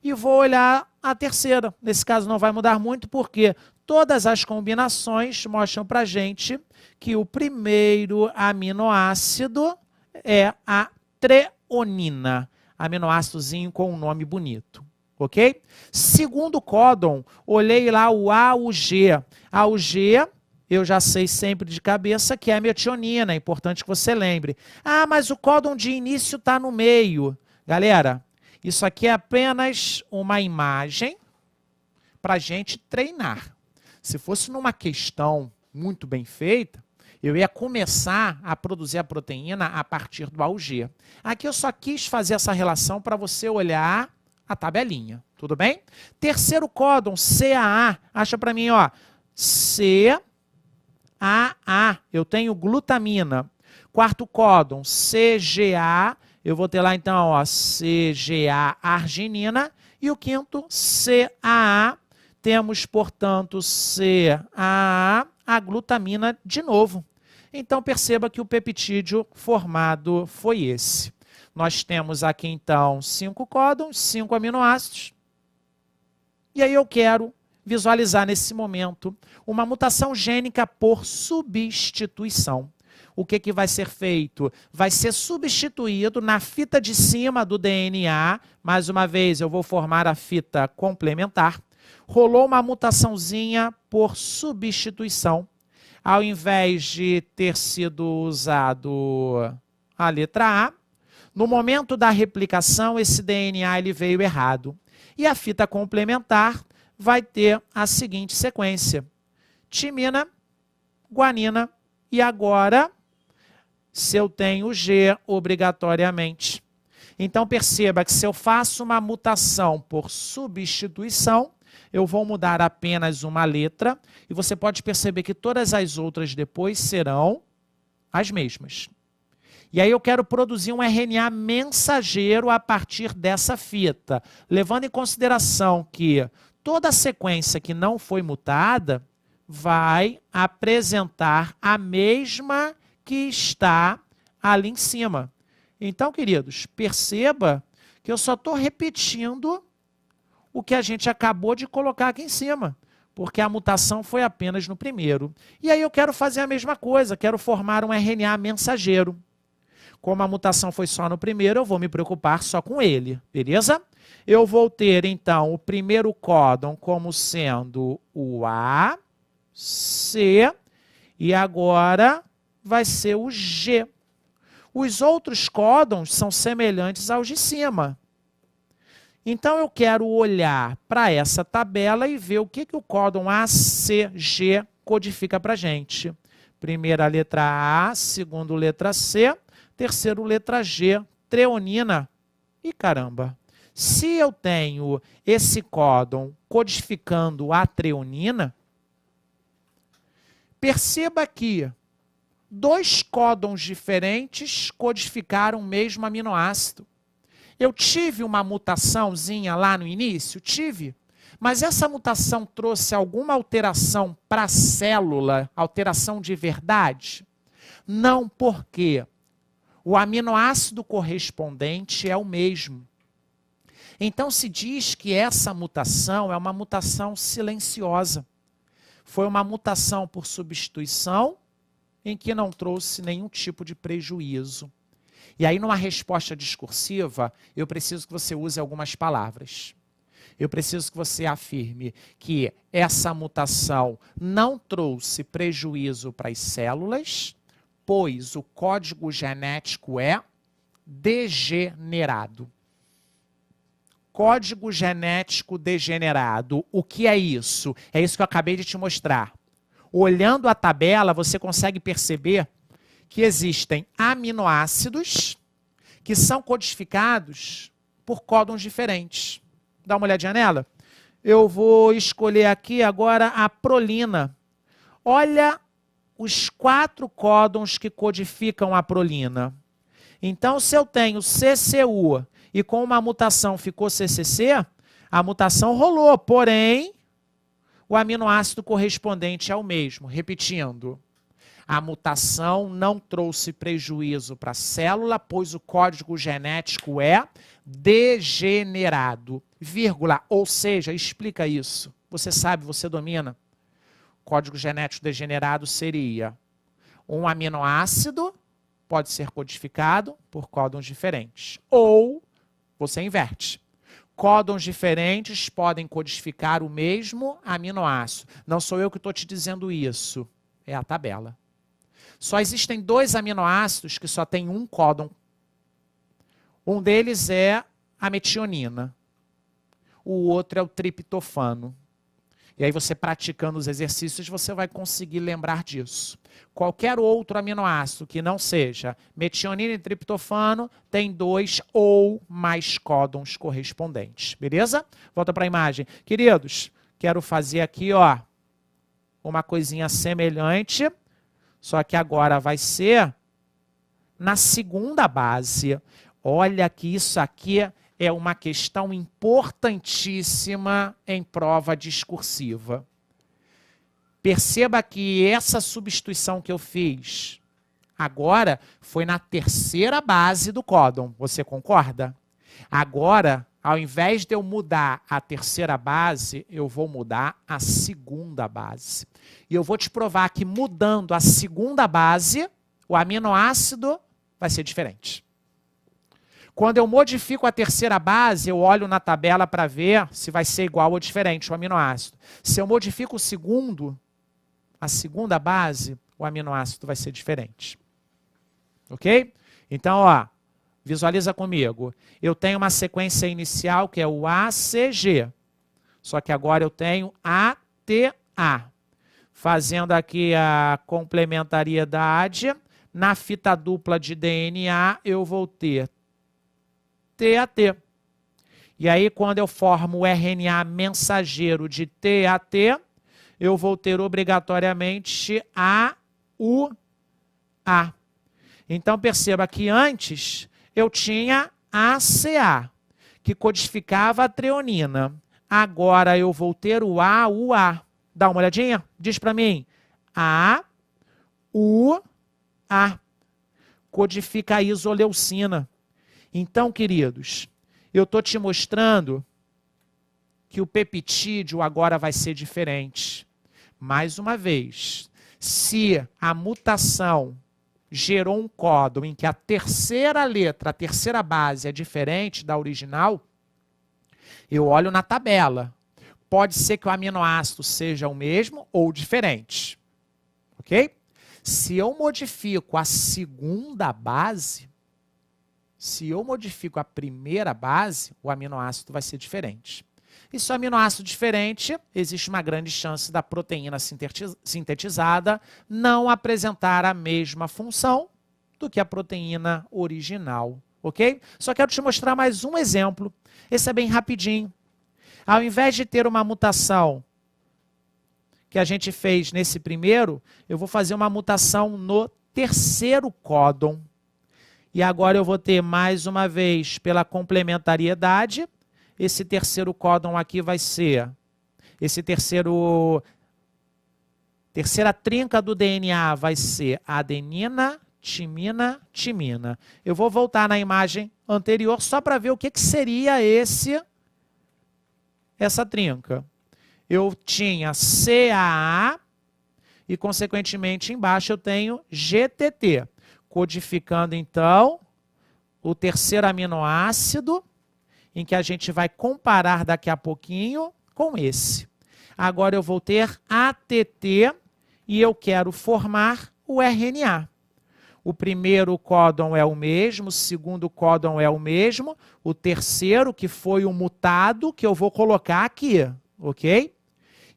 E vou olhar a terceira. Nesse caso, não vai mudar muito, porque todas as combinações mostram para a gente que o primeiro aminoácido é a treonina. Aminoácidozinho com um nome bonito, ok? Segundo códon, olhei lá o A, o G. A, o G, eu já sei sempre de cabeça que é a metionina, é importante que você lembre. Ah, mas o códon de início está no meio. Galera, isso aqui é apenas uma imagem para a gente treinar. Se fosse numa questão muito bem feita, eu ia começar a produzir a proteína a partir do AUG. Aqui eu só quis fazer essa relação para você olhar a tabelinha, tudo bem? Terceiro códon, CAA, acha para mim, ó, CAA, eu tenho glutamina. Quarto códon, CGA, eu vou ter lá então, ó, CGA arginina. E o quinto, CAA, temos, portanto, CAA, a glutamina de novo. Então, perceba que o peptídeo formado foi esse. Nós temos aqui, então, 5 códons, 5 aminoácidos. E aí eu quero visualizar nesse momento uma mutação gênica por substituição. O que vai ser feito? Vai ser substituído na fita de cima do DNA. Mais uma vez, eu vou formar a fita complementar. Rolou uma mutaçãozinha por substituição. Ao invés de ter sido usado a letra A, no momento da replicação, esse DNA ele veio errado. E a fita complementar vai ter a seguinte sequência: timina, guanina, e agora, se eu tenho G, obrigatoriamente. Então, perceba que se eu faço uma mutação por substituição, eu vou mudar apenas uma letra, e você pode perceber que todas as outras depois serão as mesmas. E aí eu quero produzir um RNA mensageiro a partir dessa fita, levando em consideração que toda a sequência que não foi mutada vai apresentar a mesma que está ali em cima. Então, queridos, perceba que eu só estou repetindo o que a gente acabou de colocar aqui em cima, porque a mutação foi apenas no primeiro. E aí eu quero fazer a mesma coisa, quero formar um RNA mensageiro. Como a mutação foi só no primeiro, eu vou me preocupar só com ele, beleza? Eu vou ter, então, o primeiro códon como sendo o A, C, e agora vai ser o G. Os outros códons são semelhantes aos de cima. Então, eu quero olhar para essa tabela e ver o que o códon ACG codifica para a gente. Primeira letra A, segundo letra C, terceiro letra G, treonina. E caramba, se eu tenho esse códon codificando a treonina, perceba que 2 códons diferentes codificaram o mesmo aminoácido. Eu tive uma mutaçãozinha lá no início? Tive. Mas essa mutação trouxe alguma alteração para a célula? Alteração de verdade? Não, porque o aminoácido correspondente é o mesmo. Então se diz que essa mutação é uma mutação silenciosa. Foi uma mutação por substituição em que não trouxe nenhum tipo de prejuízo. E aí, numa resposta discursiva, eu preciso que você use algumas palavras. Eu preciso que você afirme que essa mutação não trouxe prejuízo para as células, pois o código genético é degenerado. Código genético degenerado. O que é isso? É isso que eu acabei de te mostrar. Olhando a tabela, você consegue perceber que existem aminoácidos que são codificados por códons diferentes. Dá uma olhadinha nela? Eu vou escolher aqui agora a prolina. Olha os 4 códons que codificam a prolina. Então, se eu tenho CCU e com uma mutação ficou CCC, a mutação rolou, porém, o aminoácido correspondente é o mesmo. Repetindo, a mutação não trouxe prejuízo para a célula, pois o código genético é degenerado. Vírgula, ou seja, explica isso. Você sabe, você domina. Código genético degenerado seria um aminoácido pode ser codificado por códons diferentes. Ou você inverte. Códons diferentes podem codificar o mesmo aminoácido. Não sou eu que estou te dizendo isso. É a tabela. Só existem 2 aminoácidos que só tem um códon. Um deles é a metionina. O outro é o triptofano. E aí você praticando os exercícios, você vai conseguir lembrar disso. Qualquer outro aminoácido que não seja metionina e triptofano tem 2 ou mais códons correspondentes. Beleza? Volta para a imagem. Queridos, quero fazer aqui, ó, uma coisinha semelhante, só que agora vai ser na segunda base. Olha que isso aqui é uma questão importantíssima em prova discursiva. Perceba que essa substituição que eu fiz agora foi na terceira base do códon. Você concorda? Agora, ao invés de eu mudar a terceira base, eu vou mudar a segunda base. E eu vou te provar que mudando a segunda base, o aminoácido vai ser diferente. Quando eu modifico a terceira base, eu olho na tabela para ver se vai ser igual ou diferente o aminoácido. Se eu modifico o segundo, a segunda base, o aminoácido vai ser diferente. Ok? Então, ó, visualiza comigo. Eu tenho uma sequência inicial que é o ACG. Só que agora eu tenho ATA. Fazendo aqui a complementariedade, na fita dupla de DNA eu vou ter TAT. E aí, quando eu formo o RNA mensageiro de TAT, eu vou ter obrigatoriamente AUA. Então, perceba que antes eu tinha ACA, que codificava a treonina. Agora eu vou ter o AUA. Dá uma olhadinha? Diz para mim. AUA. Codifica a isoleucina. Então, queridos, eu estou te mostrando que o peptídeo agora vai ser diferente. Mais uma vez, se a mutação gerou um códon em que a terceira letra, a terceira base é diferente da original, eu olho na tabela. Pode ser que o aminoácido seja o mesmo ou diferente. Ok? Se eu modifico a segunda base, se eu modifico a primeira base, o aminoácido vai ser diferente. E se o aminoácido diferente, existe uma grande chance da proteína sintetizada não apresentar a mesma função do que a proteína original. Ok? Só quero te mostrar mais um exemplo. Esse é bem rapidinho. Ao invés de ter uma mutação que a gente fez nesse primeiro, eu vou fazer uma mutação no terceiro códon. E agora eu vou ter, mais uma vez, pela complementariedade, esse terceiro códon aqui vai ser, terceira trinca do DNA vai ser adenina, timina, timina. Eu vou voltar na imagem anterior só para ver o que seria essa trinca. Eu tinha CAA e, consequentemente, embaixo eu tenho GTT. Codificando, então, o terceiro aminoácido, em que a gente vai comparar daqui a pouquinho com esse. Agora eu vou ter ATT e eu quero formar o RNA. O primeiro códon é o mesmo, o segundo códon é o mesmo, o terceiro, que foi o mutado, que eu vou colocar aqui, ok?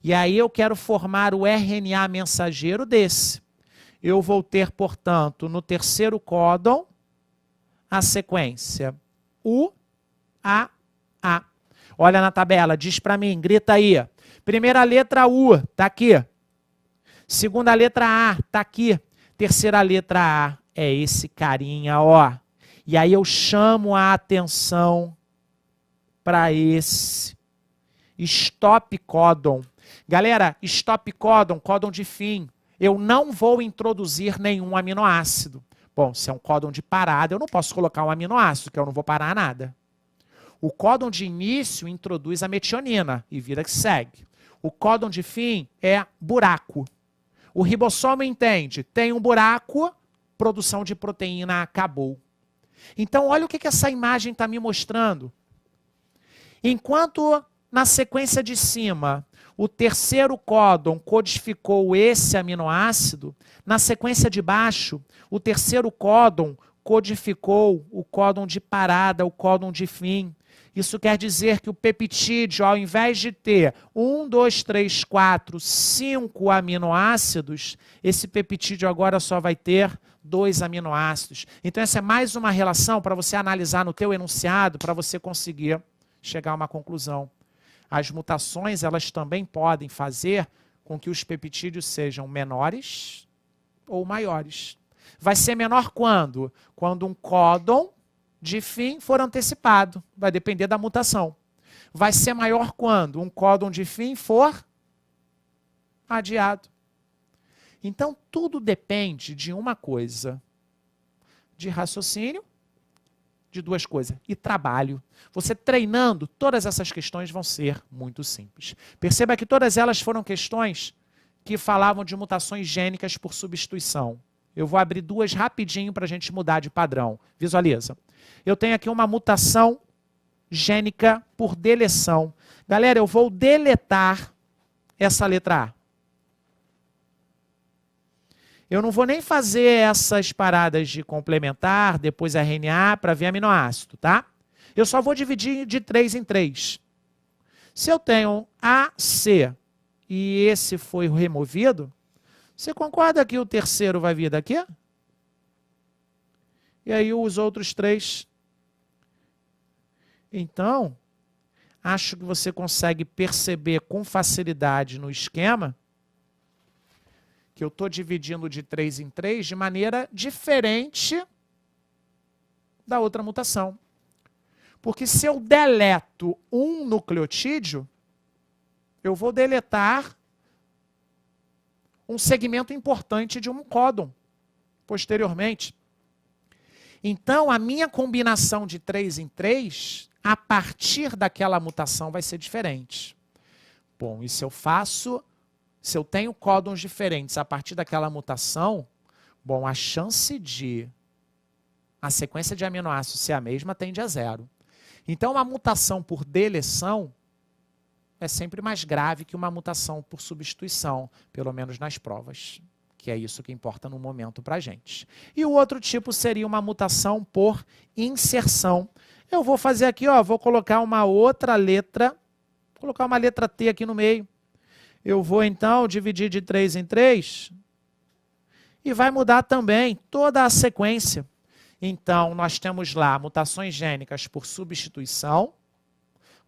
E aí eu quero formar o RNA mensageiro desse. Eu vou ter, portanto, no terceiro códon, a sequência UAA. Olha na tabela, diz para mim, grita aí. Primeira letra U, está aqui. Segunda letra A, está aqui. Terceira letra A é esse carinha, ó. E aí eu chamo a atenção para esse stop códon. Galera, stop códon, códon de fim. Eu não vou introduzir nenhum aminoácido. Bom, se é um códon de parada, eu não posso colocar um aminoácido, que eu não vou parar nada. O códon de início introduz a metionina e vida que segue. O códon de fim é buraco. O ribossomo entende, tem um buraco, produção de proteína acabou. Então, olha o que essa imagem está me mostrando. Enquanto na sequência de cima, o terceiro códon codificou esse aminoácido, na sequência de baixo, o terceiro códon codificou o códon de parada, o códon de fim. Isso quer dizer que o peptídeo, ao invés de ter 1, 2, 3, 4, 5 aminoácidos, esse peptídeo agora só vai ter 2 aminoácidos. Então essa é mais uma relação para você analisar no teu enunciado, para você conseguir chegar a uma conclusão. As mutações, elas também podem fazer com que os peptídeos sejam menores ou maiores. Vai ser menor quando? Quando um códon de fim for antecipado. Vai depender da mutação. Vai ser maior quando um códon de fim for adiado. Então, tudo depende de uma coisa. De raciocínio, de 2 coisas. E trabalho. Você treinando, todas essas questões vão ser muito simples. Perceba que todas elas foram questões que falavam de mutações gênicas por substituição. Eu vou abrir 2 rapidinho para a gente mudar de padrão. Visualiza. Eu tenho aqui uma mutação gênica por deleção. Galera, eu vou deletar essa letra A. Eu não vou nem fazer essas paradas de complementar, depois RNA, para ver aminoácido, tá? Eu só vou dividir de 3 em 3. Se eu tenho AC e esse foi removido, você concorda que o terceiro vai vir daqui? E aí os outros 3. Então, acho que você consegue perceber com facilidade no esquema que eu estou dividindo de 3 em 3 de maneira diferente da outra mutação. Porque se eu deleto um nucleotídeo, eu vou deletar um segmento importante de um códon posteriormente. Então, a minha combinação de 3 em 3, a partir daquela mutação, vai ser diferente. Bom, e se eu tenho códons diferentes a partir daquela mutação, bom, a chance de a sequência de aminoácidos ser a mesma tende a 0. Então, uma mutação por deleção é sempre mais grave que uma mutação por substituição, pelo menos nas provas, que é isso que importa no momento para a gente. E o outro tipo seria uma mutação por inserção. Eu vou fazer aqui, ó, vou colocar uma outra letra, vou colocar uma letra T aqui no meio. Eu vou, então, dividir de 3 em 3 e vai mudar também toda a sequência. Então, nós temos lá mutações gênicas por substituição,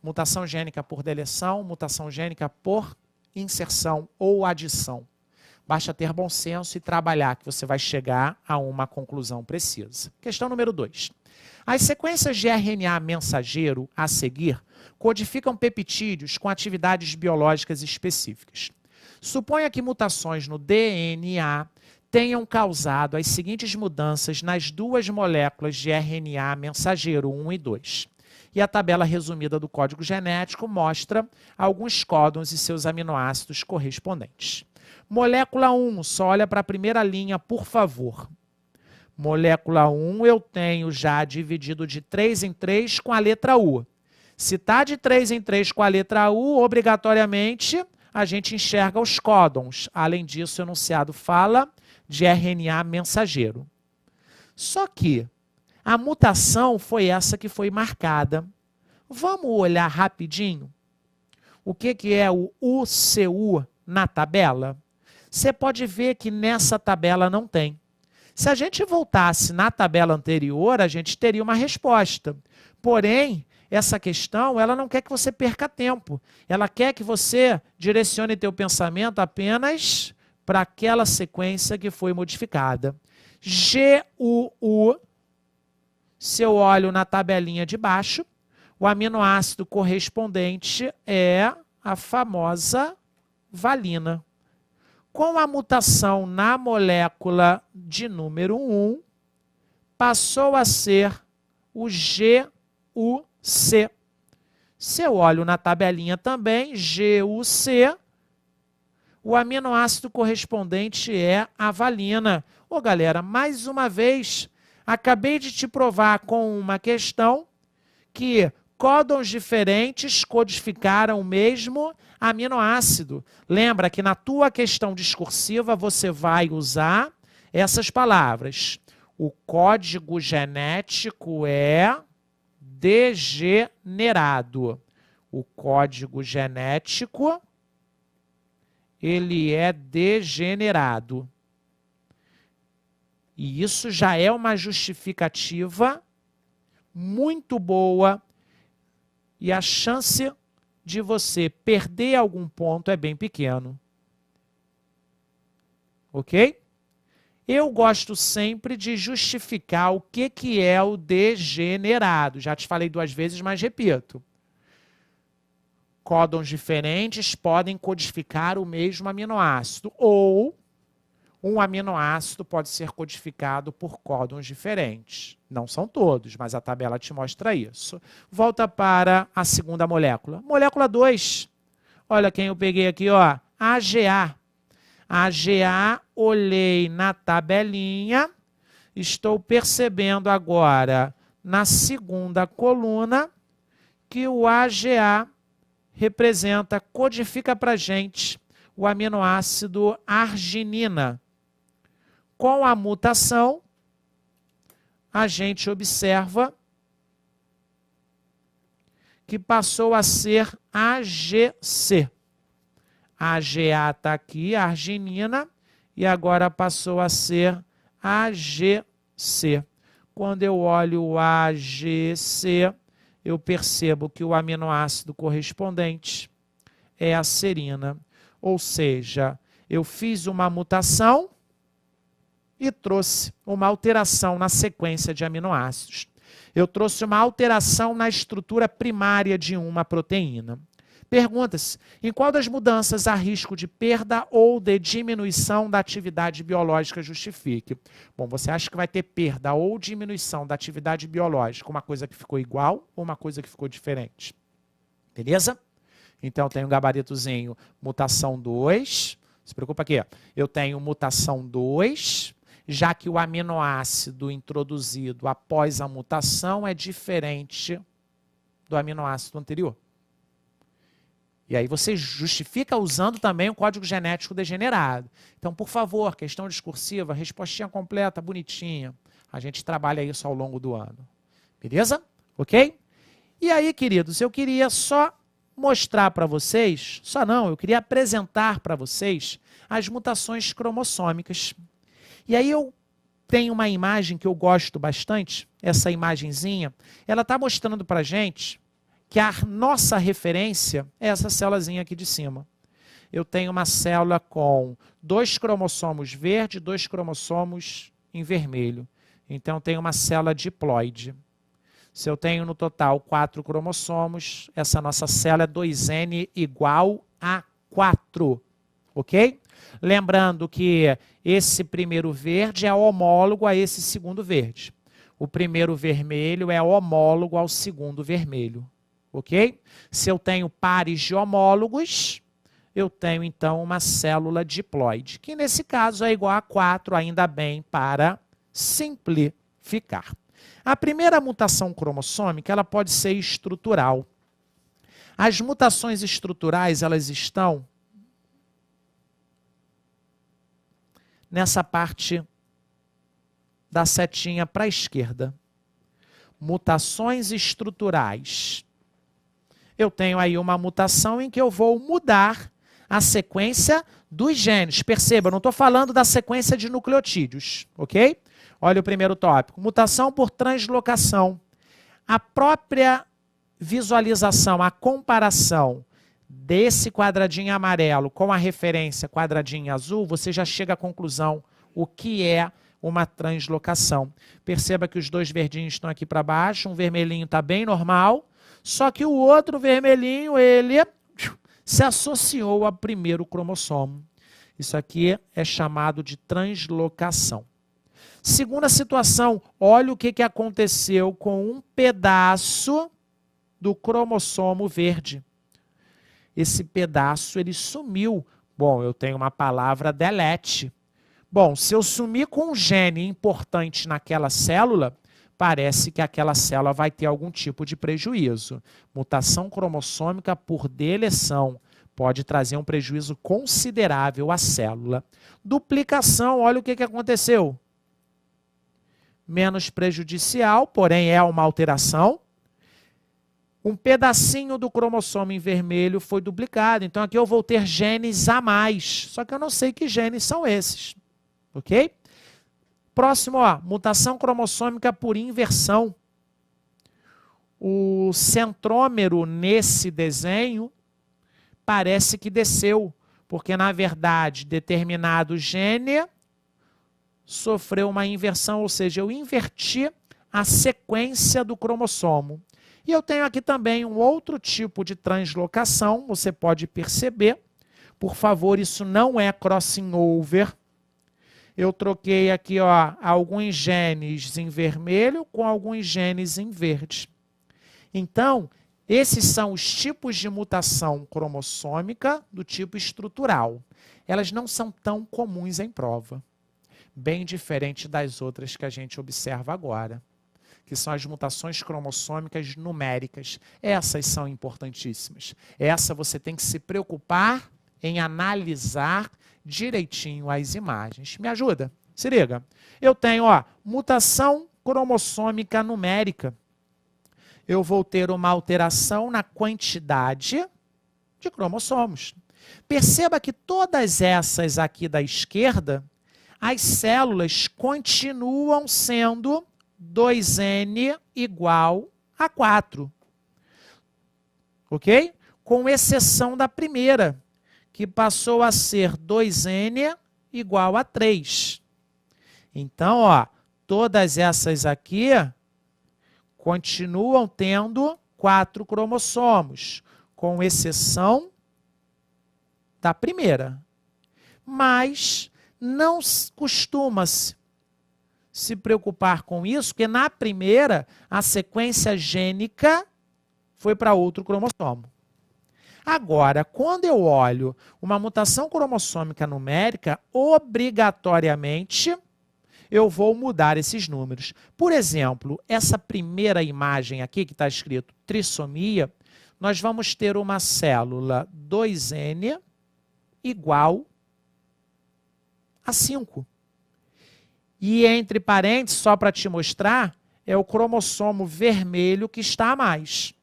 mutação gênica por deleção, mutação gênica por inserção ou adição. Basta ter bom senso e trabalhar que você vai chegar a uma conclusão precisa. Questão número 2. As sequências de RNA mensageiro a seguir codificam peptídeos com atividades biológicas específicas. Suponha que mutações no DNA tenham causado as seguintes mudanças nas 2 moléculas de RNA mensageiro 1 e 2. E a tabela resumida do código genético mostra alguns códons e seus aminoácidos correspondentes. Molécula 1, só olha para a primeira linha, por favor. Molécula 1 eu tenho já dividido de 3 em 3 com a letra U. Se está de 3 em 3 com a letra U, obrigatoriamente a gente enxerga os códons. Além disso, o enunciado fala de RNA mensageiro. Só que a mutação foi essa que foi marcada. Vamos olhar rapidinho o que é o UCU na tabela? Você pode ver que nessa tabela não tem. Se a gente voltasse na tabela anterior, a gente teria uma resposta. Porém, essa questão, ela não quer que você perca tempo. Ela quer que você direcione teu pensamento apenas para aquela sequência que foi modificada. GUU, se eu olho na tabelinha de baixo, o aminoácido correspondente é a famosa valina. Com a mutação na molécula de número 1, passou a ser o GUC. Se eu olho na tabelinha também, GUC, o aminoácido correspondente é a valina. Ô galera, mais uma vez, acabei de te provar com uma questão que códons diferentes codificaram o mesmo aminoácido. Lembra que na tua questão discursiva você vai usar essas palavras. O código genético é degenerado. O código genético, ele é degenerado. E isso já é uma justificativa muito boa e a chance de você perder algum ponto é bem pequeno. Ok? Eu gosto sempre de justificar o que é o degenerado. Já te falei 2 vezes, mas repito. Códons diferentes podem codificar o mesmo aminoácido, ou um aminoácido pode ser codificado por códons diferentes. Não são todos, mas a tabela te mostra isso. Volta para a segunda molécula. Molécula 2. Olha quem eu peguei aqui, ó. AGA. AGA, olhei na tabelinha, estou percebendo agora na segunda coluna que o AGA representa, codifica para a gente o aminoácido arginina. Com a mutação, a gente observa que passou a ser AGC. A AGA está aqui, a arginina, e agora passou a ser AGC. Quando eu olho o AGC, eu percebo que o aminoácido correspondente é a serina. Ou seja, eu fiz uma mutação e trouxe uma alteração na sequência de aminoácidos. Eu trouxe uma alteração na estrutura primária de uma proteína. Pergunta-se, em qual das mudanças há risco de perda ou de diminuição da atividade biológica justifique? Bom, você acha que vai ter perda ou diminuição da atividade biológica, uma coisa que ficou igual ou uma coisa que ficou diferente? Beleza? Então, eu tenho um gabaritozinho, mutação 2. Se preocupa aqui, ó. Eu tenho mutação 2, já que o aminoácido introduzido após a mutação é diferente do aminoácido anterior. E aí você justifica usando também o código genético degenerado. Então, por favor, questão discursiva, respostinha completa, bonitinha. A gente trabalha isso ao longo do ano. Beleza? Ok? E aí, queridos, eu queria só mostrar para vocês, eu queria apresentar para vocês as mutações cromossômicas. E aí eu tenho uma imagem que eu gosto bastante, essa imagenzinha, ela está mostrando para a gente que a nossa referência é essa célulazinha aqui de cima. Eu tenho uma célula com 2 cromossomos verde, 2 cromossomos em vermelho. Então, eu tenho uma célula diploide. Se eu tenho no total 4 cromossomos, essa nossa célula é 2N igual a 4. Ok? Lembrando que esse primeiro verde é homólogo a esse segundo verde. O primeiro vermelho é homólogo ao segundo vermelho. Ok? Se eu tenho pares de homólogos, eu tenho então uma célula diploide, que nesse caso é igual a 4, ainda bem, para simplificar. A primeira mutação cromossômica, ela pode ser estrutural. As mutações estruturais, elas estão nessa parte da setinha para a esquerda. Mutações estruturais. Eu tenho aí uma mutação em que eu vou mudar a sequência dos genes. Perceba, eu não estou falando da sequência de nucleotídeos, ok? Olha o primeiro tópico. Mutação por translocação. A própria visualização, a comparação desse quadradinho amarelo com a referência quadradinho azul, você já chega à conclusão o que é uma translocação. Perceba que os 2 verdinhos estão aqui para baixo, um vermelhinho está bem normal, só que o outro vermelhinho, ele se associou ao primeiro cromossomo. Isso aqui é chamado de translocação. Segunda situação, olha o que aconteceu com um pedaço do cromossomo verde. Esse pedaço, ele sumiu. Bom, eu tenho uma palavra delete. Bom, se eu sumir com um gene importante naquela célula, parece que aquela célula vai ter algum tipo de prejuízo. Mutação cromossômica por deleção pode trazer um prejuízo considerável à célula. Duplicação, olha o que aconteceu. Menos prejudicial, porém é uma alteração. Um pedacinho do cromossomo em vermelho foi duplicado. Então aqui eu vou ter genes a mais. Só que eu não sei que genes são esses. Ok? Próximo, ó, mutação cromossômica por inversão. O centrômero nesse desenho parece que desceu. Porque, na verdade, determinado gene sofreu uma inversão. Ou seja, eu inverti a sequência do cromossomo. E eu tenho aqui também um outro tipo de translocação, você pode perceber. Por favor, isso não é crossing over. Eu troquei aqui, ó, alguns genes em vermelho com alguns genes em verde. Então, esses são os tipos de mutação cromossômica do tipo estrutural. Elas não são tão comuns em prova, bem diferente das outras que a gente observa agora, que são as mutações cromossômicas numéricas. Essas são importantíssimas. Essa você tem que se preocupar em analisar direitinho as imagens. Me ajuda? Se liga. Eu tenho, ó, mutação cromossômica numérica. Eu vou ter uma alteração na quantidade de cromossomos. Perceba que todas essas aqui da esquerda, as células continuam sendo 2N igual a 4. Ok? Com exceção da primeira, que passou a ser 2N igual a 3. Então, ó, todas essas aqui continuam tendo 4 cromossomos, com exceção da primeira. Mas não costuma-se se preocupar com isso, porque na primeira a sequência gênica foi para outro cromossomo. Agora, quando eu olho uma mutação cromossômica numérica, obrigatoriamente eu vou mudar esses números. Por exemplo, essa primeira imagem aqui, que está escrito trissomia, nós vamos ter uma célula 2N igual a 5. E entre parênteses, só para te mostrar, é o cromossomo vermelho que está a mais.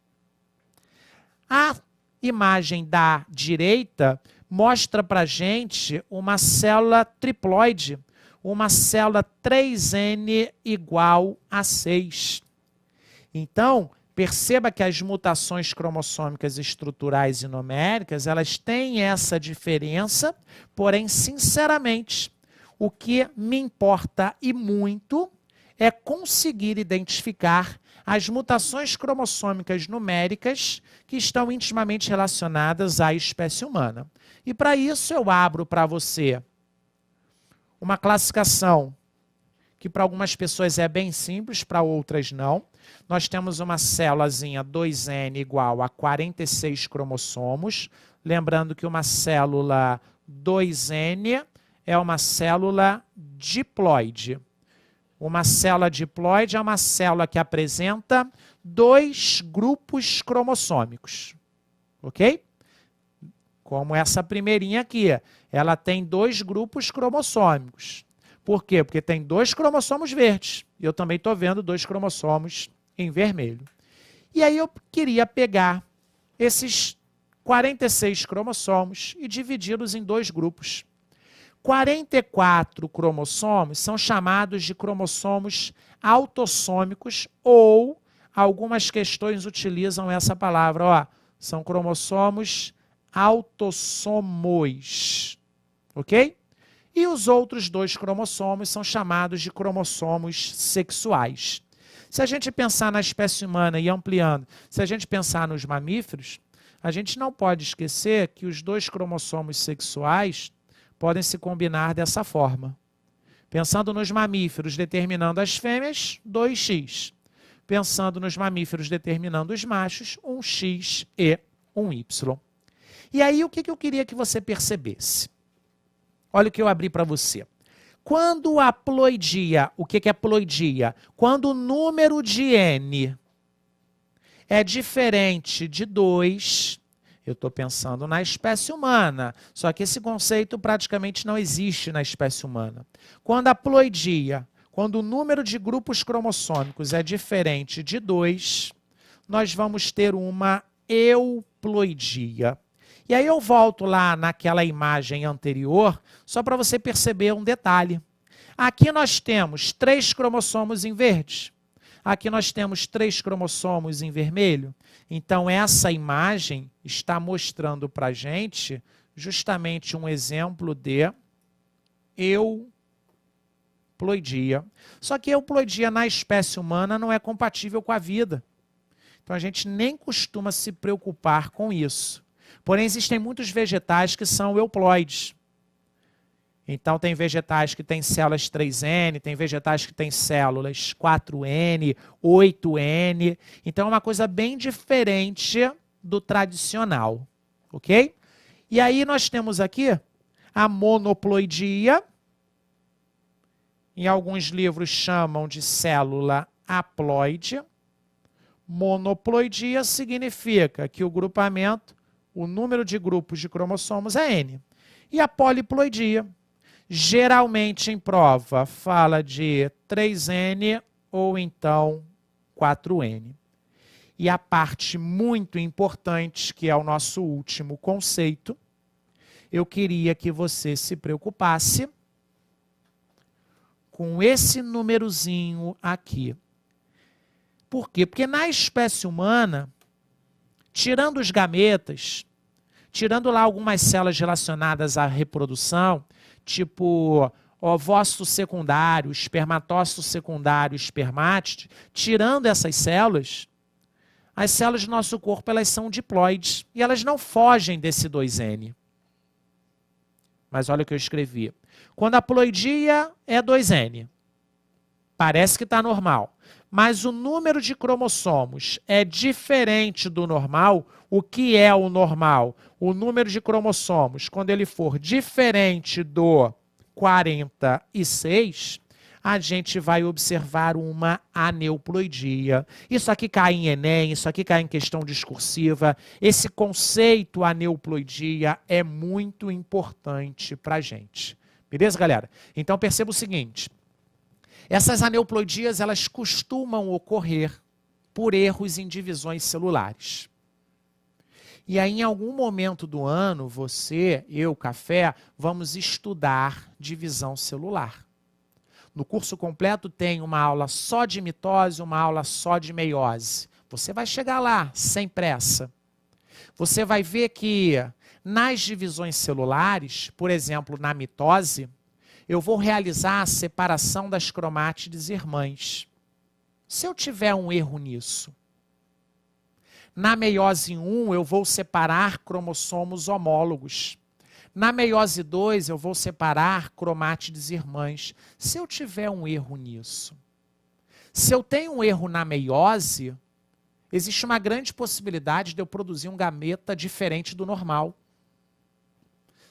A imagem da direita mostra para a gente uma célula triploide, uma célula 3N igual a 6. Então, perceba que as mutações cromossômicas estruturais e numéricas, elas têm essa diferença, porém, sinceramente, o que me importa e muito é conseguir identificar as mutações cromossômicas numéricas que estão intimamente relacionadas à espécie humana. E para isso eu abro para você uma classificação que para algumas pessoas é bem simples, para outras não. Nós temos uma célulazinha 2N igual a 46 cromossomos. Lembrando que uma célula 2N é uma célula diploide. Uma célula diploide é uma célula que apresenta 2 grupos cromossômicos. Ok? Como essa primeirinha aqui. Ela tem 2 grupos cromossômicos. Por quê? Porque tem 2 cromossomos verdes. E eu também estou vendo 2 cromossomos em vermelho. E aí eu queria pegar esses 46 cromossomos e dividi-los em 2 grupos. 44 cromossomos são chamados de cromossomos autossômicos ou algumas questões utilizam essa palavra. Ó, são cromossomos autossomos. Ok? E os outros 2 cromossomos são chamados de cromossomos sexuais. Se a gente pensar na espécie humana e ampliando, se a gente pensar nos mamíferos, a gente não pode esquecer que os 2 cromossomos sexuais podem se combinar dessa forma. Pensando nos mamíferos determinando as fêmeas, 2x. Pensando nos mamíferos determinando os machos, 1x e 1y. E aí o que eu queria que você percebesse? Olha o que eu abri para você. Quando a ploidia, o que é ploidia? Quando o número de N é diferente de 2, eu estou pensando na espécie humana, só que esse conceito praticamente não existe na espécie humana. Quando a ploidia, quando o número de grupos cromossômicos é diferente de 2, nós vamos ter uma euploidia. E aí eu volto lá naquela imagem anterior, só para você perceber um detalhe. Aqui nós temos 3 cromossomos em verde. Aqui nós temos 3 cromossomos em vermelho. Então, essa imagem está mostrando para a gente justamente um exemplo de euploidia. Só que a euploidia na espécie humana não é compatível com a vida. Então, a gente nem costuma se preocupar com isso. Porém, existem muitos vegetais que são euploides. Então, tem vegetais que têm células 3N, tem vegetais que têm células 4N, 8N. Então, é uma coisa bem diferente do tradicional, ok? E aí, nós temos aqui a monoploidia. Em alguns livros chamam de célula haploide. Monoploidia significa que o grupamento, o número de grupos de cromossomos é N. E a poliploidia, geralmente em prova, fala de 3N ou então 4N. E a parte muito importante, que é o nosso último conceito, eu queria que você se preocupasse com esse númerozinho aqui. Por quê? Porque na espécie humana, tirando os gametas, tirando lá algumas células relacionadas à reprodução, tipo ovócito secundário, espermatócito secundário, espermátide, tirando essas células, as células do nosso corpo elas são diploides e elas não fogem desse 2N. Mas olha o que eu escrevi. Quando a ploidia é 2N, parece que está normal, mas o número de cromossomos é diferente do normal. O que é o normal? O número de cromossomos, quando ele for diferente do 46, a gente vai observar uma aneuploidia. Isso aqui cai em Enem, isso aqui cai em questão discursiva. Esse conceito aneuploidia é muito importante para a gente. Beleza, galera? Então perceba o seguinte. Essas aneuploidias, elas costumam ocorrer por erros em divisões celulares. E aí, em algum momento do ano, você, eu, Café, vamos estudar divisão celular. No curso completo tem uma aula só de mitose, uma aula só de meiose. Você vai chegar lá, sem pressa. Você vai ver que nas divisões celulares, por exemplo, na mitose, eu vou realizar a separação das cromátides irmãs. Se eu tiver um erro nisso, na meiose 1 eu vou separar cromossomos homólogos. Na meiose 2 eu vou separar cromátides irmãs. Se eu tiver um erro nisso, se eu tenho um erro na meiose, existe uma grande possibilidade de eu produzir um gameta diferente do normal.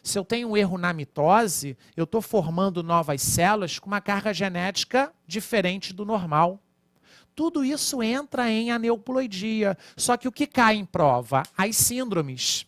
Se eu tenho um erro na mitose, eu estou formando novas células com uma carga genética diferente do normal. Tudo isso entra em aneuploidia. Só que o que cai em prova? As síndromes.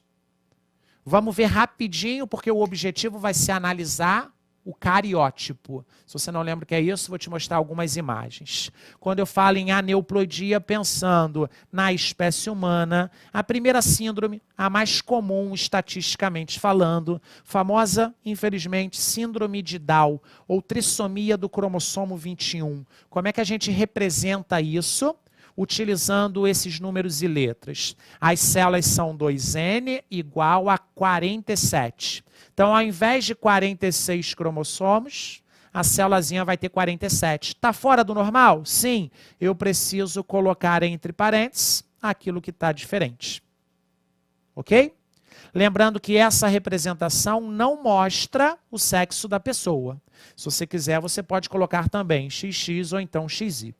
Vamos ver rapidinho, porque o objetivo vai ser analisar o cariótipo. Se você não lembra o que é isso, vou te mostrar algumas imagens. Quando eu falo em aneuploidia, pensando na espécie humana, a primeira síndrome, a mais comum estatisticamente falando, famosa, infelizmente, síndrome de Down, ou trissomia do cromossomo 21. Como é que a gente representa isso? Utilizando esses números e letras. As células são 2N igual a 47. Então, ao invés de 46 cromossomos, a célulazinha vai ter 47. Está fora do normal? Sim. Eu preciso colocar entre parênteses aquilo que está diferente. Ok? Lembrando que essa representação não mostra o sexo da pessoa. Se você quiser, você pode colocar também XX ou então XY.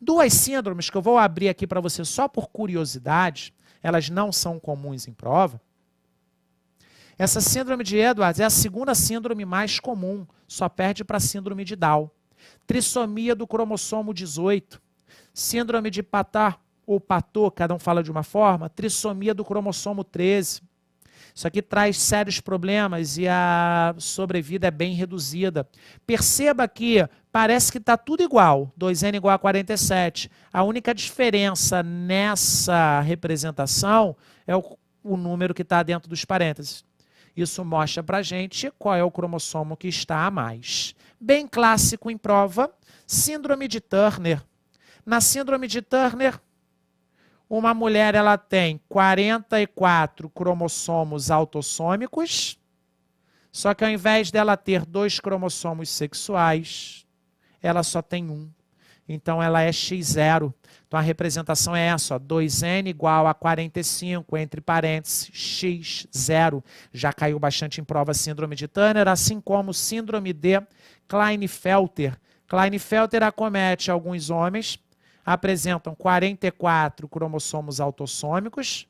Duas síndromes que eu vou abrir aqui para você só por curiosidade, elas não são comuns em prova. Essa síndrome de Edwards é a segunda síndrome mais comum, só perde para a síndrome de Down. Trissomia do cromossomo 18. Síndrome de Patau ou Patau, cada um fala de uma forma, trissomia do cromossomo 13. Isso aqui traz sérios problemas e a sobrevida é bem reduzida. Perceba que Parece que está tudo igual, 2N igual a 47. A única diferença nessa representação é o número que está dentro dos parênteses. Isso mostra para a gente qual é o cromossomo que está a mais. Bem clássico em prova, síndrome de Turner. Na síndrome de Turner, uma mulher ela tem 44 cromossomos autossômicos, só que ao invés dela ter 2 cromossomos sexuais, ela só tem 1. Então ela é X0. Então a representação é essa, ó, 2N igual a 45, entre parênteses, X0. Já caiu bastante em prova a síndrome de Turner, assim como síndrome de Klinefelter. Klinefelter acomete alguns homens, apresentam 44 cromossomos autossômicos,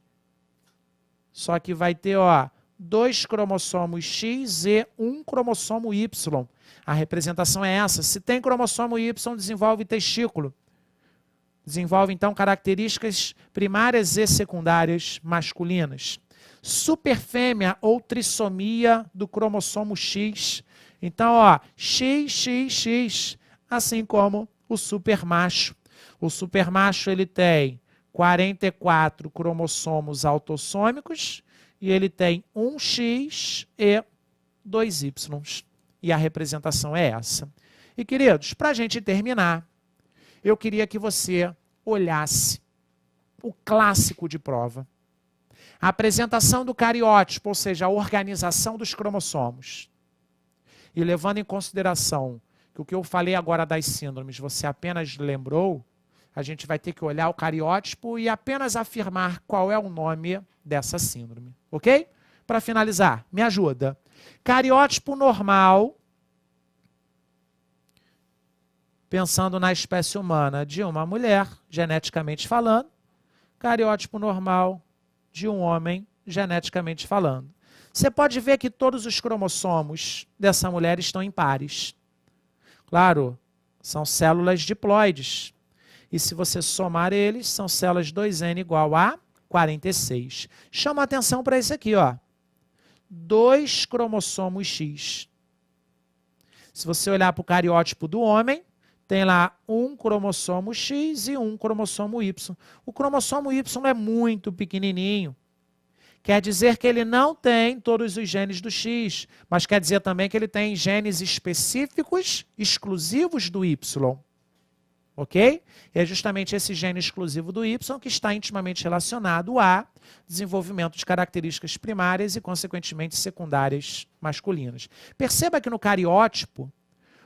só que vai ter, ó, 2 cromossomos X e 1 cromossomo Y. A representação é essa. Se tem cromossomo Y, desenvolve testículo. Desenvolve, então, características primárias e secundárias masculinas. Superfêmea ou trissomia do cromossomo X. Então, ó, XXX, assim como o supermacho. O supermacho ele tem 44 cromossomos autossômicos e ele tem 1X e 2Y. E a representação é essa. E, queridos, para a gente terminar, eu queria que você olhasse o clássico de prova. A apresentação do cariótipo, ou seja, a organização dos cromossomos. E levando em consideração que o que eu falei agora das síndromes você apenas lembrou, a gente vai ter que olhar o cariótipo e apenas afirmar qual é o nome dessa síndrome. Ok? Para finalizar, me ajuda. Cariótipo normal, pensando na espécie humana de uma mulher, geneticamente falando. Cariótipo normal de um homem, geneticamente falando. Você pode ver que todos os cromossomos dessa mulher estão em pares. Claro, são células diploides. E se você somar eles, são células 2N igual a 46. Chama a atenção para isso aqui, ó. 2 cromossomos X. Se você olhar para o cariótipo do homem, tem lá 1 cromossomo X e 1 cromossomo Y. O cromossomo Y é muito pequenininho. Quer dizer que ele não tem todos os genes do X, mas quer dizer também que ele tem genes específicos, exclusivos do Y. Ok? E é justamente esse gene exclusivo do Y que está intimamente relacionado a desenvolvimento de características primárias e, consequentemente, secundárias masculinas. Perceba que no cariótipo,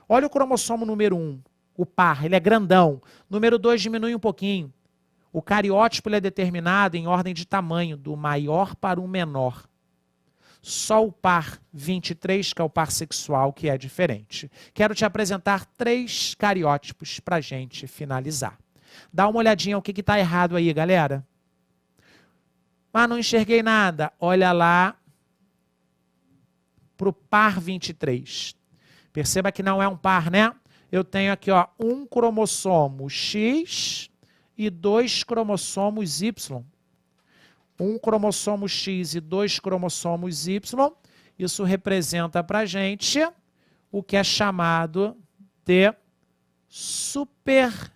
olha o cromossomo número 1, o par, ele é grandão. Número 2 diminui um pouquinho. O cariótipo ele é determinado em ordem de tamanho, do maior para o menor. Só o par 23, que é o par sexual, que é diferente. Quero te apresentar 3 cariótipos para a gente finalizar. Dá uma olhadinha o que está errado aí, galera. Ah, não enxerguei nada. Olha lá para o par 23. Perceba que não é um par, né? Eu tenho aqui, ó, 1 cromossomo X e 2 cromossomos Y. 1 cromossomo X e 2 cromossomos Y. Isso representa para a gente o que é chamado de supermacho.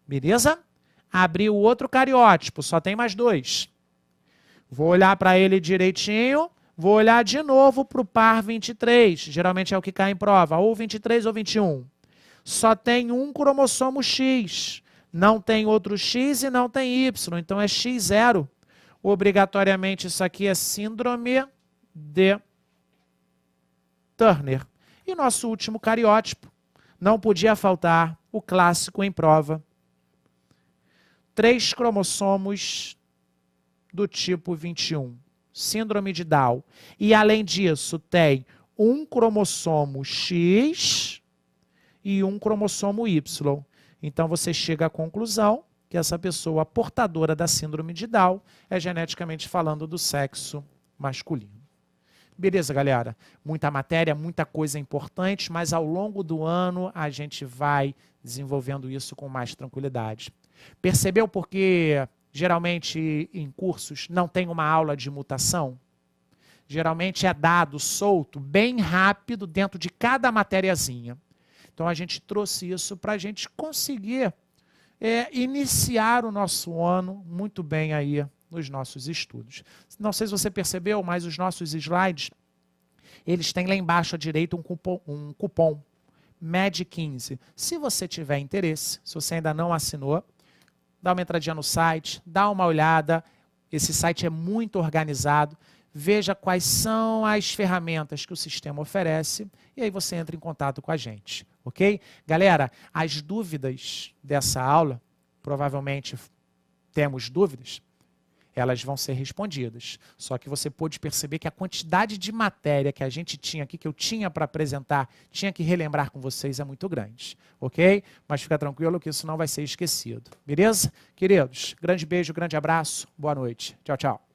Beleza? Abri o outro cariótipo, só tem mais 2. Vou olhar para ele direitinho. Vou olhar de novo para o par 23. Geralmente é o que cai em prova, ou 23 ou 21. Só tem 1 cromossomo X. Não tem outro X e não tem Y. Então é X0. Obrigatoriamente isso aqui é síndrome de Turner. E nosso último cariótipo. Não podia faltar o clássico em prova. 3 cromossomos do tipo 21. Síndrome de Down. E além disso tem 1 cromossomo X e 1 cromossomo Y. Então você chega à conclusão que essa pessoa portadora da síndrome de Down é geneticamente falando do sexo masculino. Beleza, galera? Muita matéria, muita coisa importante, mas ao longo do ano a gente vai desenvolvendo isso com mais tranquilidade. Percebeu porque geralmente em cursos não tem uma aula de mutação? geralmente é dado solto, bem rápido, dentro de cada matériazinha. Então, a gente trouxe isso para a gente conseguir iniciar o nosso ano muito bem aí nos nossos estudos. Não sei se você percebeu, mas os nossos slides, eles têm lá embaixo à direita um cupom MED15. Se você tiver interesse, se você ainda não assinou, dá uma entradinha no site, dá uma olhada. Esse site é muito organizado. Veja quais são as ferramentas que o sistema oferece e aí você entra em contato com a gente, ok? Galera, as dúvidas dessa aula, provavelmente temos dúvidas, elas vão ser respondidas. Só que você pôde perceber que a quantidade de matéria que a gente tinha aqui, que eu tinha para apresentar, tinha que relembrar com vocês, é muito grande, ok? Mas fica tranquilo que isso não vai ser esquecido, beleza? Queridos, grande beijo, grande abraço, boa noite. Tchau, tchau.